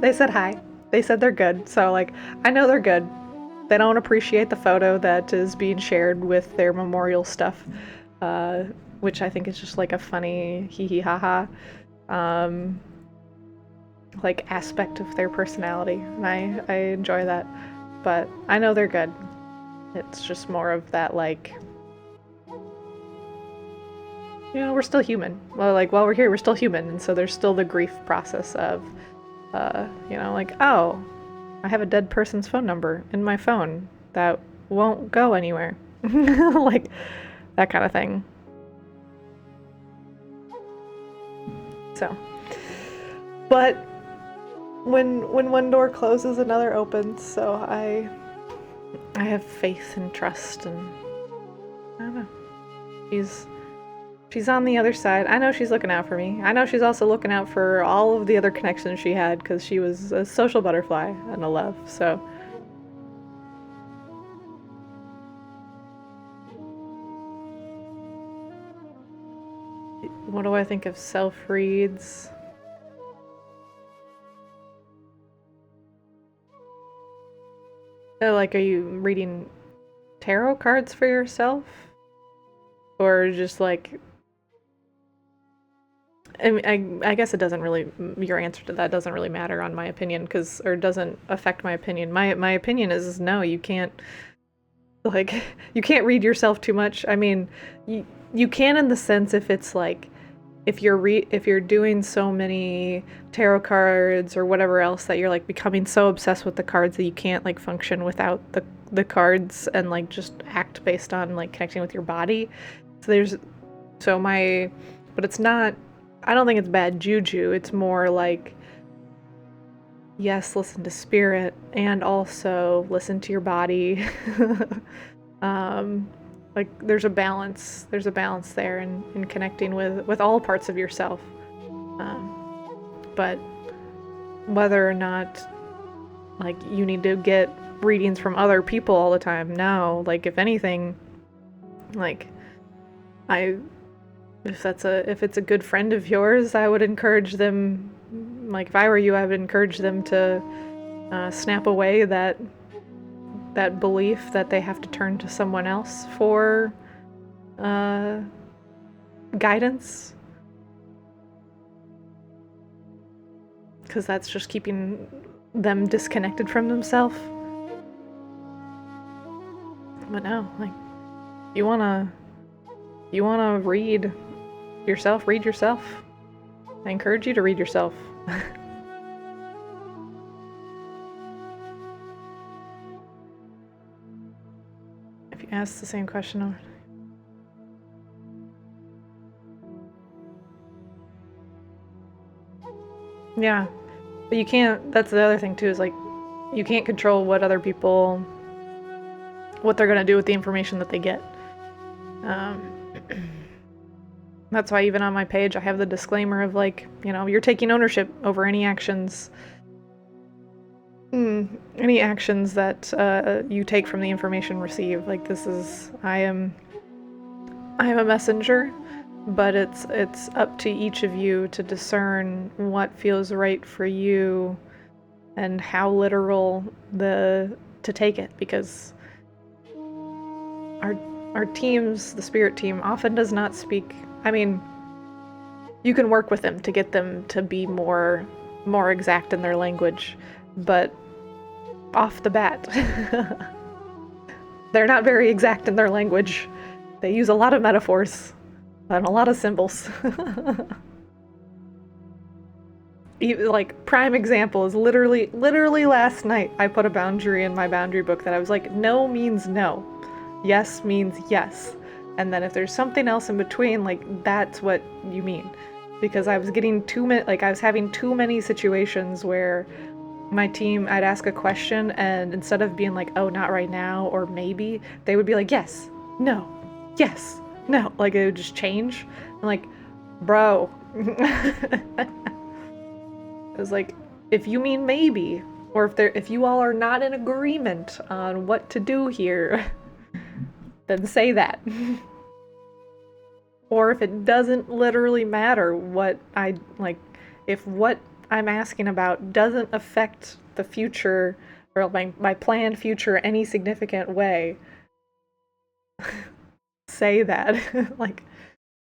They said hi. They said they're good. So like I know they're good. They don't appreciate the photo that is being shared with their memorial stuff, which I think is just like a funny hee hee ha ha like aspect of their personality, and I enjoy that. But I know they're good. It's just more of that, like, you know, we're still human. Well, like, while we're here, we're still human, and so there's still the grief process of, you know, like, oh, I have a dead person's phone number in my phone that won't go anywhere. Like, that kind of thing. So, but when one door closes, another opens, so I have faith and trust, and I don't know. She's on the other side. I know she's looking out for me. I know she's also looking out for all of the other connections she had, because she was a social butterfly and a love, so. What do I think of self-reads? So, like, are you reading tarot cards for yourself? Or just like, I mean, I guess it doesn't really, your answer to that doesn't really matter on my opinion, or doesn't affect my opinion. My opinion is no, you can't, like, you can't read yourself too much. I mean, you can, in the sense, if it's like, if you're doing so many tarot cards or whatever else that you're like becoming so obsessed with the cards that you can't like function without the cards, and like just act based on like connecting with your body. But it's not, I don't think it's bad juju. It's more like, yes, listen to spirit and also listen to your body. Like there's a balance there in connecting with all parts of yourself. But whether or not like you need to get readings from other people all the time, no. Like if anything, like if it's a good friend of yours, I would encourage them, like if I were you, I would encourage them to snap away that belief that they have to turn to someone else for guidance, because that's just keeping them disconnected from themselves. But no, like, you wanna read yourself, read yourself. I encourage you to read yourself. If you ask the same question over. Yeah, but you can't, that's the other thing too, is like, you can't control what other people, what they're gonna do with the information that they get. That's why even on my page I have the disclaimer of like, you know, you're taking ownership over any actions that you take from the information received. Like, this is, I am a messenger, but it's up to each of you to discern what feels right for you and how literal to take it, because our teams, the spirit team, often does not speak. I mean, you can work with them to get them to be more exact in their language, but off the bat, they're not very exact in their language. They use a lot of metaphors and a lot of symbols. Like, prime example is literally last night I put a boundary in my boundary book that I was like, no means no, yes means yes, and then if there's something else in between, like, that's what you mean. Because I was getting I was having too many situations where my team, I'd ask a question, and instead of being like, oh, not right now, or maybe, they would be like, yes, no, yes, no. Like, it would just change. I'm like, bro. It was like, if you mean maybe, or if you all are not in agreement on what to do here, then say that. Or if it doesn't literally matter what if what I'm asking about doesn't affect the future or my planned future any significant way, say that. Like,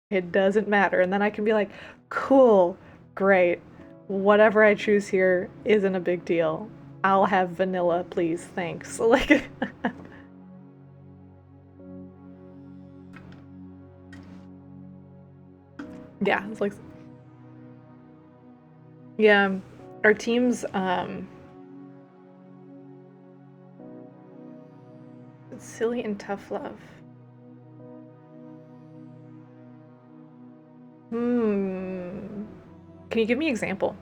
it doesn't matter. And then I can be like, cool, great. Whatever I choose here isn't a big deal. I'll have vanilla, please, thanks. Like, yeah, it's like, yeah, our teams, silly and tough love. Can you give me an example?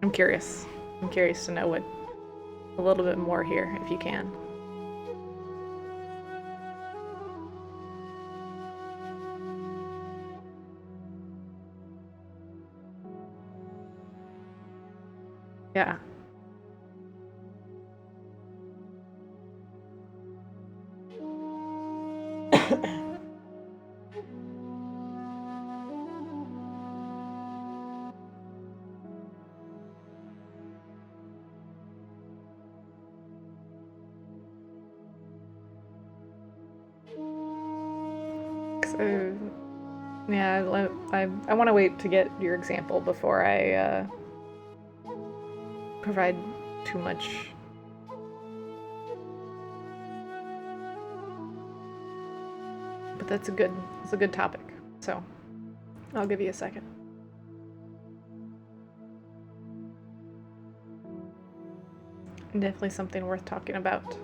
I'm curious. I'm curious to know what a little bit more here, if you can. Yeah. So, yeah, I want to wait to get your example before I provide too much. But it's a good topic. So, I'll give you a second. Definitely something worth talking about.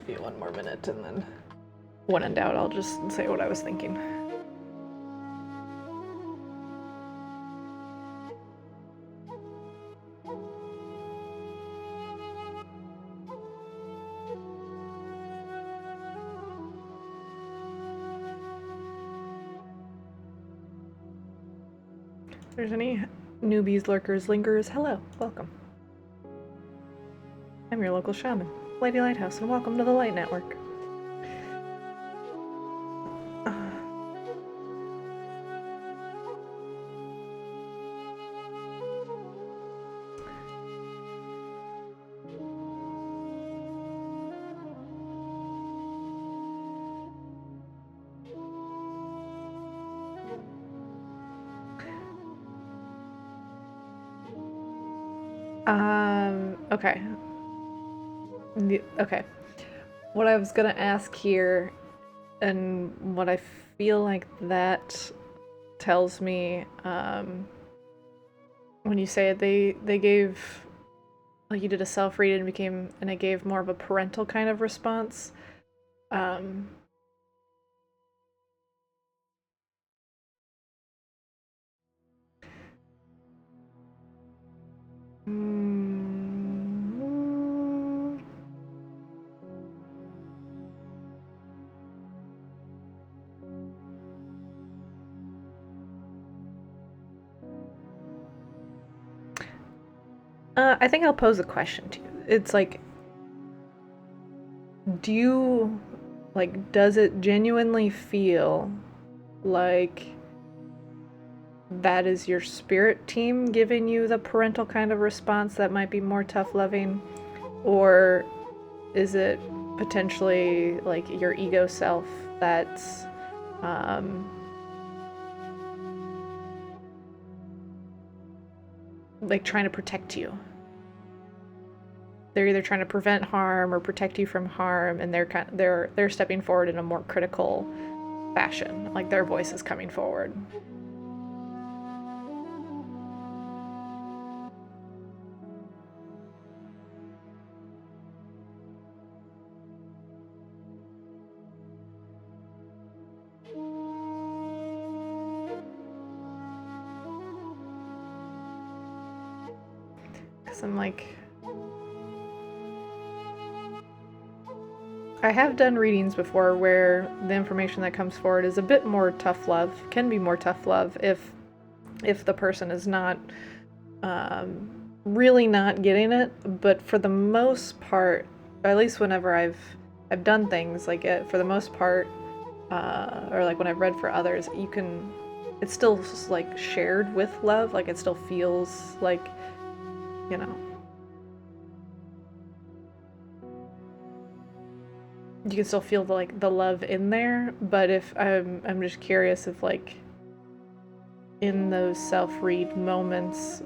Give you one more minute, and then when in doubt, I'll just say what I was thinking. If there's any newbies, lurkers, lingerers, hello, welcome. I'm your local shaman, Lady Lighthouse, and welcome to the Light Network. Okay. Okay. What I was gonna ask here, and what I feel like that tells me, when you say it, they gave, like, you did a self read and became, and it gave more of a parental kind of response. Um, mm, I think I'll pose a question to you. It's like, do you, like, does it genuinely feel like that is your spirit team giving you the parental kind of response that might be more tough loving? Or is it potentially like your ego self that's um, like trying to protect you? They're either trying to prevent harm or protect you from harm, and they're stepping forward in a more critical fashion. Like their voice is coming forward. Because I'm like, I have done readings before where the information that comes forward is a bit more tough love, can be more tough love if the person is not really not getting it. But for the most part, at least whenever I've done things like it, for the most part, or like when I've read for others, you can, it's still like shared with love. Like it still feels like, you know, you can still feel the love in there. But if I'm just curious if like in those self-read moments,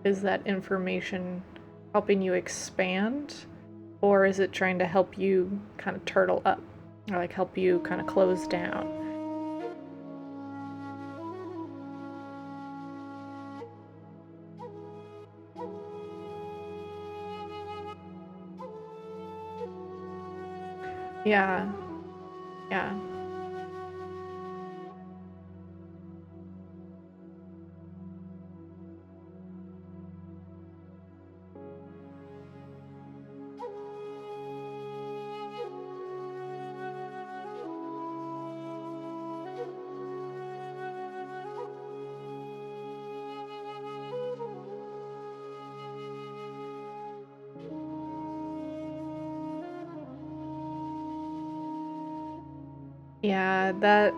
is that information helping you expand, or is it trying to help you kind of turtle up, or like help you kind of close down? Yeah, yeah. Yeah, that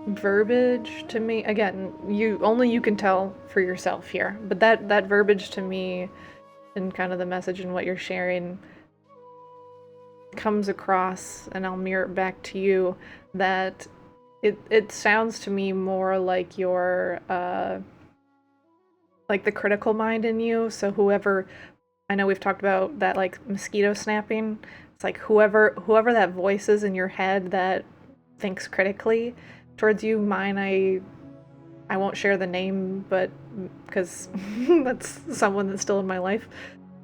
verbiage to me, again, you can tell for yourself here, but that verbiage to me and kind of the message and what you're sharing comes across, and I'll mirror it back to you, that it sounds to me more like your like the critical mind in you. So whoever, I know we've talked about that, like mosquito snapping. It's like whoever that voice is in your head that thinks critically towards you. Mine, I won't share the name, but because that's someone that's still in my life.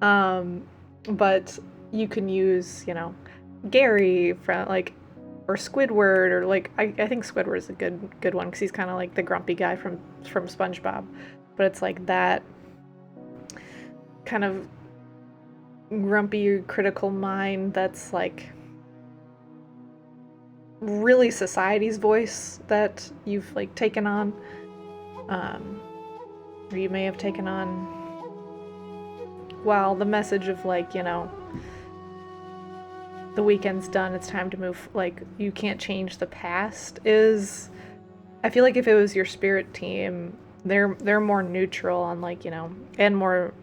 Um, but you can use, you know, Gary from like, or Squidward, or like I think Squidward is a good one because he's kind of like the grumpy guy from SpongeBob. But it's like that kind of grumpy critical mind that's like really society's voice that you've like taken on, um, or you may have taken on, while the message of like, you know, the weekend's done, it's time to move, like you can't change the past, is, I feel like if it was your spirit team, they're more neutral on, like, you know, and more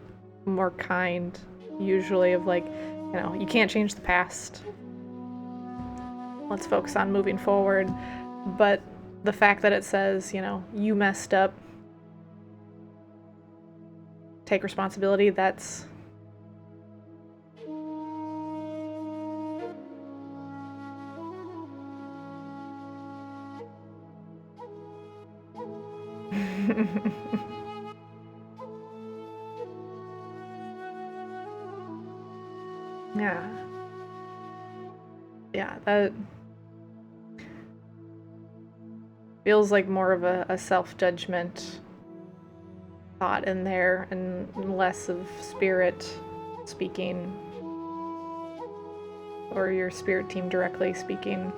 kind usually, of like, You know, you can't change the past. Let's focus on moving forward. But the fact that it says, you know, you messed up, take responsibility, that's yeah. Yeah, that feels like more of a self-judgment thought in there and less of spirit speaking or your spirit team directly speaking.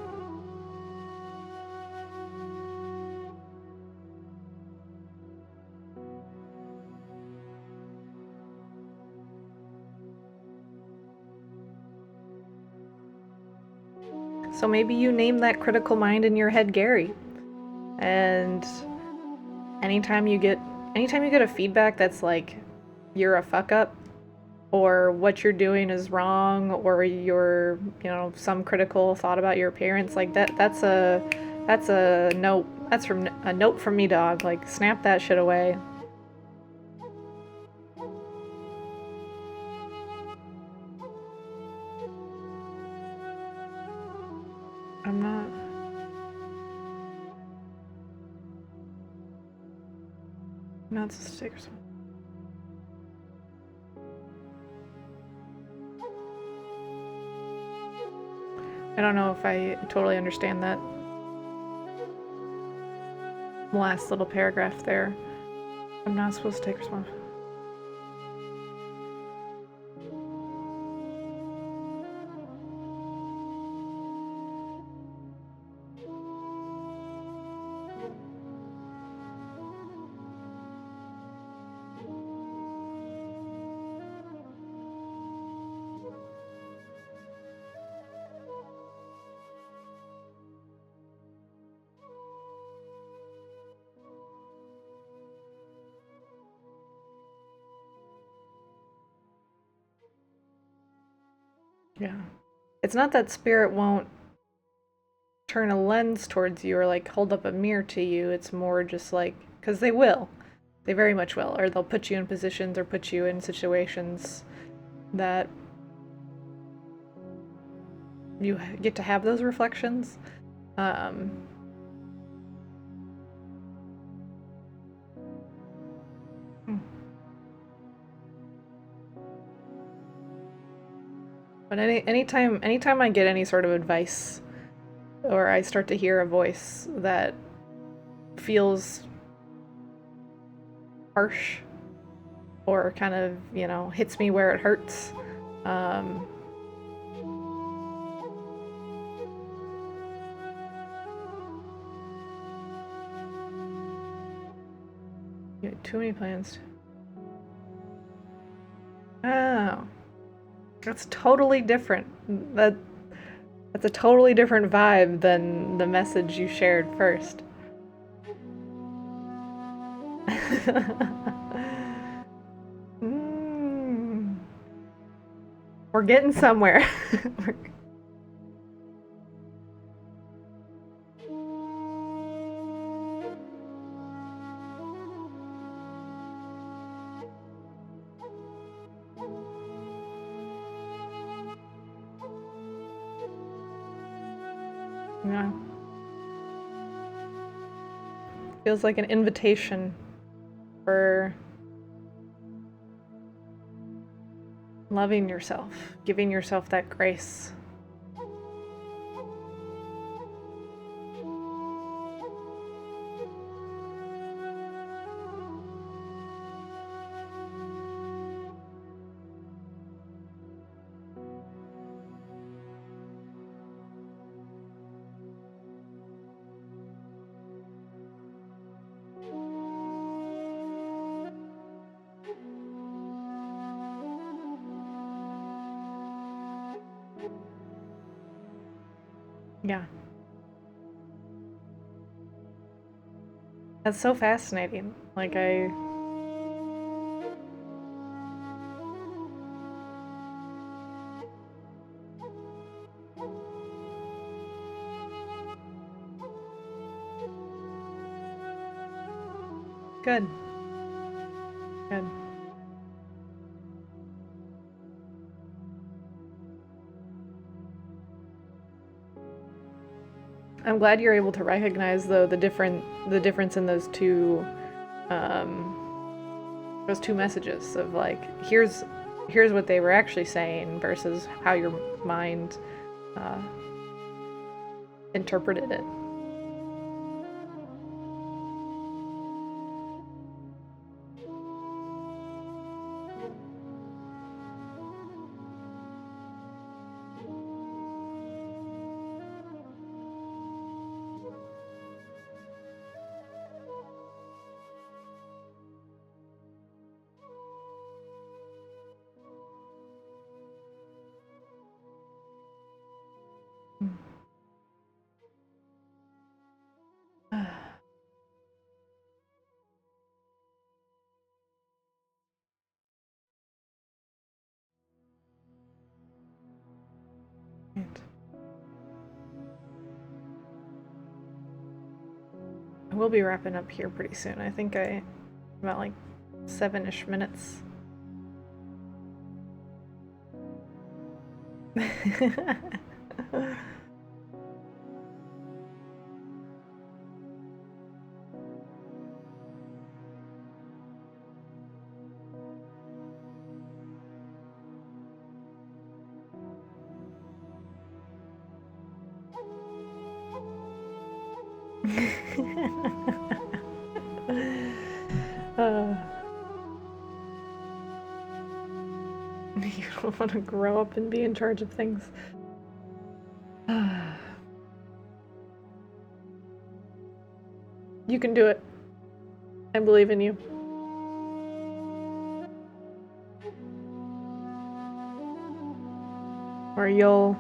So maybe you name that critical mind in your head Gary. And anytime you get a feedback that's like you're a fuck up or what you're doing is wrong or you're, you know, some critical thought about your appearance, like that's a note. That's from a note from me, dog. Like snap that shit away. I'm not supposed to take responsibility. I don't know if I totally understand that last little paragraph there. I'm not supposed to take responsibility. Yeah. It's not that spirit won't turn a lens towards you or like hold up a mirror to you. It's more just like, because they will. They very much will. Or they'll put you in positions or put you in situations that you get to have those reflections. Um, but anytime I get any sort of advice or I start to hear a voice that feels harsh or kind of, you know, hits me where it hurts, you had too many plans. Oh, that's totally different. That's a totally different vibe than the message you shared first. Mm. We're getting somewhere. Yeah. Feels like an invitation for loving yourself, giving yourself that grace. Yeah. That's so fascinating. Like Good. Good. I'm glad you're able to recognize though the difference in those two messages of like here's what they were actually saying versus how your mind uh, interpreted it. Right. We'll be wrapping up here pretty soon. I think about like 7-ish minutes. uh, you don't want to grow up and be in charge of things. You can do it. I believe in you. Or you'll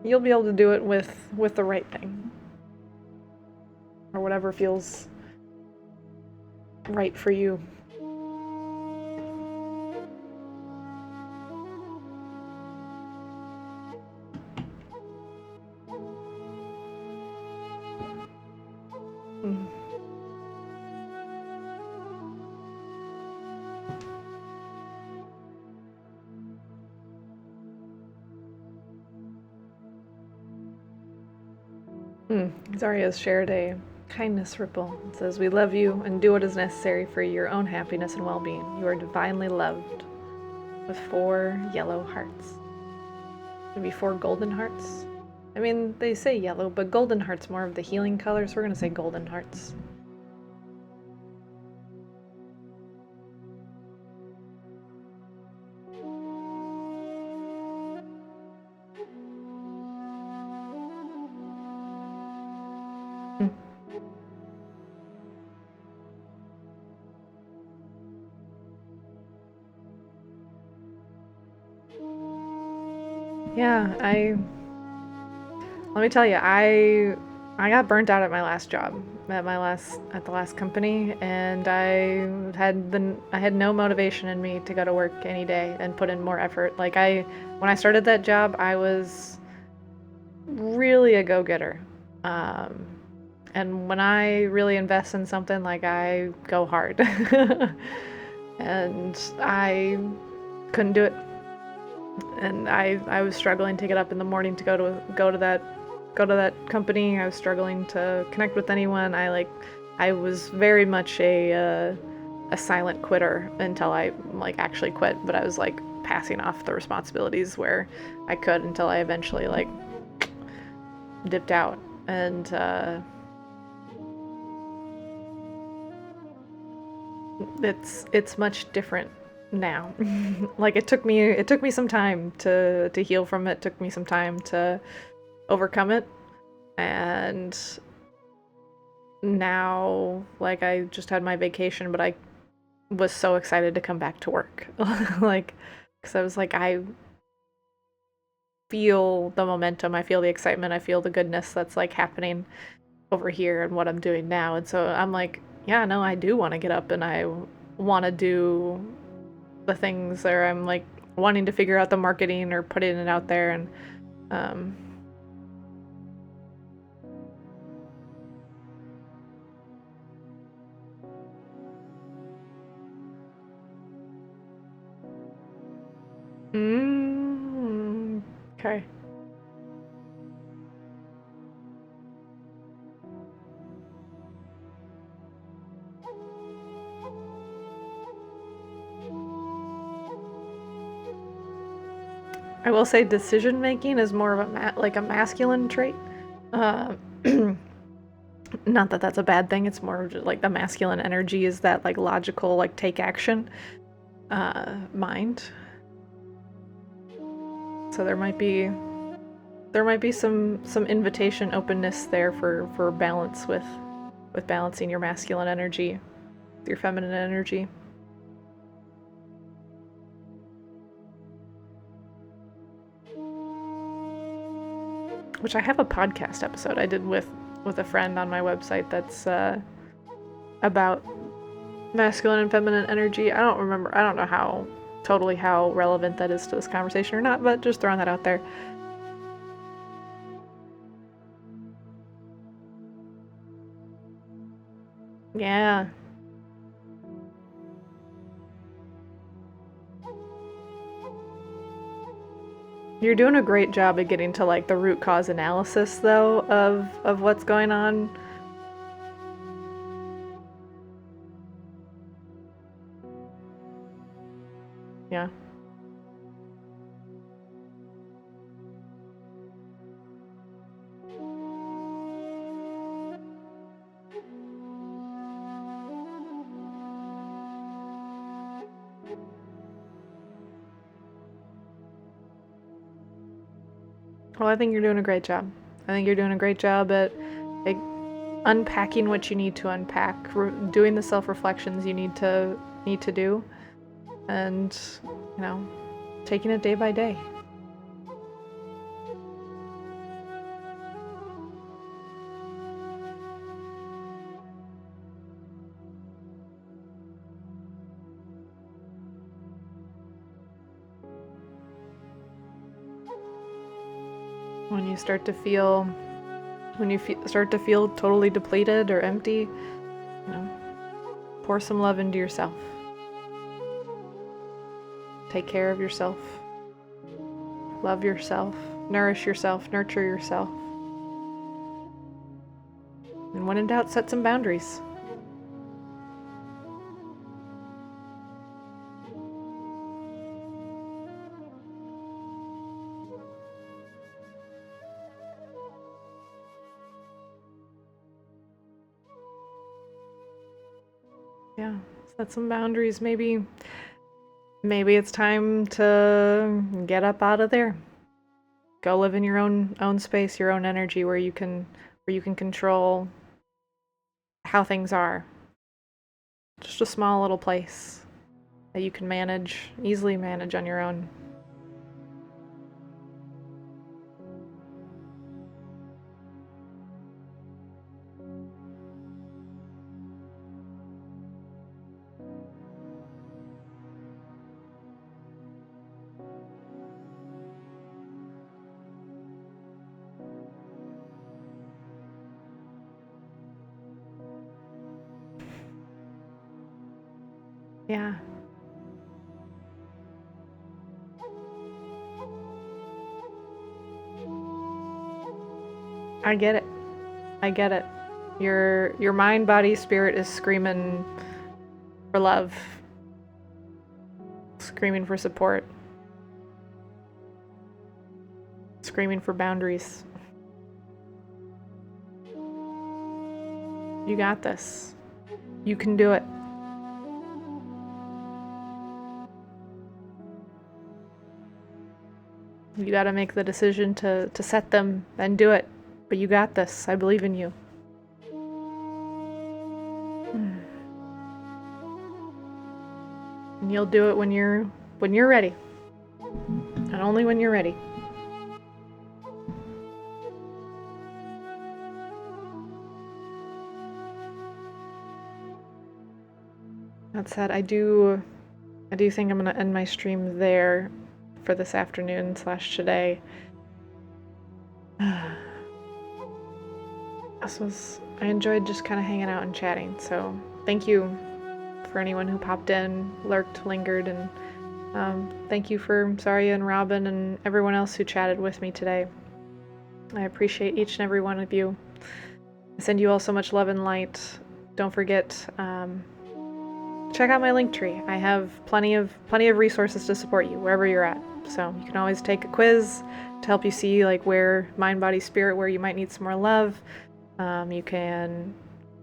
be able to do it with the right thing. Or whatever feels right for you. Zarya's shared a kindness ripple. It says, "We love you and do what is necessary for your own happiness and well-being. You are divinely loved," with 4 yellow hearts. Maybe 4 golden hearts? I mean, they say yellow, but golden heart's more of the healing color, so we're gonna say golden hearts. Yeah, let me tell you, I got burnt out at my last job, at the last company, and I had no motivation in me to go to work any day and put in more effort. Like when I started that job, I was really a go-getter. And when I really invest in something, like I go hard. And I couldn't do it. And I was struggling to get up in the morning to go to that company. I was struggling to connect with anyone. I was very much a silent quitter until I like actually quit, but I was like passing off the responsibilities where I could until I eventually like dipped out. And it's much different now. Like it took me some time to heal from it. It took me some time to overcome it. And now like I just had my vacation, but I was so excited to come back to work. Like cuz I was like I feel the momentum, I feel the excitement, I feel the goodness that's like happening over here and what I'm doing now. And so I'm like, yeah, no, I do want to get up and I want to do the things that I'm like wanting to figure out the marketing or putting it out there. And um, Mm, okay. I will say decision making is more of like a masculine trait. Uh, not that that's a bad thing. It's more just like the masculine energy is that like logical, like take action mind. So there might be some invitation openness there for balance with balancing your masculine energy with your feminine energy. Which I have a podcast episode I did with a friend on my website that's about masculine and feminine energy. I don't remember. I don't know how relevant that is to this conversation or not, but just throwing that out there. Yeah. You're doing a great job at getting to like the root cause analysis though of what's going on. Yeah. Well, I think you're doing a great job. I think you're doing a great job at like unpacking what you need to unpack, doing the self-reflections you need to do, and you know, taking it day by day. When you start to feel start to feel totally depleted or empty, you know, pour some love into yourself. Take care of yourself. Love yourself. Nourish yourself. Nurture yourself. And when in doubt, set some boundaries. Yeah, set some boundaries. Maybe it's time to get up out of there. Go live in your own space, your own energy where you can control how things are. Just a small little place that you can easily manage on your own. Yeah. I get it. I get it. Your mind, body, spirit is screaming for love, screaming for support, screaming for boundaries. You got this. You can do it. You got to make the decision to set them and do it. But you got this. I believe in you. And you'll do it when you're ready. And only when you're ready. That said, I do think I'm gonna end my stream there for this afternoon / today. I enjoyed just kind of hanging out and chatting. So thank you for anyone who popped in, lurked, lingered, and Thank you for Zarya and Robin and everyone else who chatted with me today. I appreciate each and every one of you. I send you all so much love and light. Don't forget, check out my Linktree. I have plenty of resources to support you wherever you're at. So you can always take a quiz to help you see like where mind, body, spirit, where you might need some more love. You can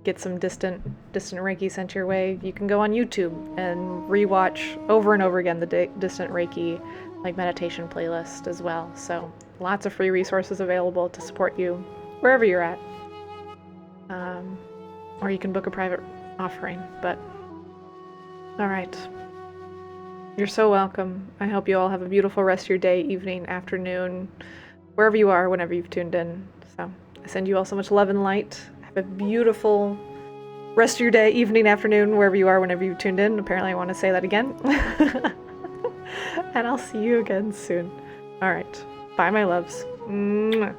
get some distant Reiki sent your way. You can go on YouTube and rewatch over and over again the distant Reiki like meditation playlist as well. So lots of free resources available to support you wherever you're at. Or you can book a private offering. But all right. You're so welcome. I hope you all have a beautiful rest of your day, evening, afternoon, wherever you are, whenever you've tuned in. So I send you all so much love and light. Have a beautiful rest of your day, evening, afternoon, wherever you are, whenever you've tuned in. Apparently I want to say that again. And I'll see you again soon. All right. Bye, my loves. Mwah.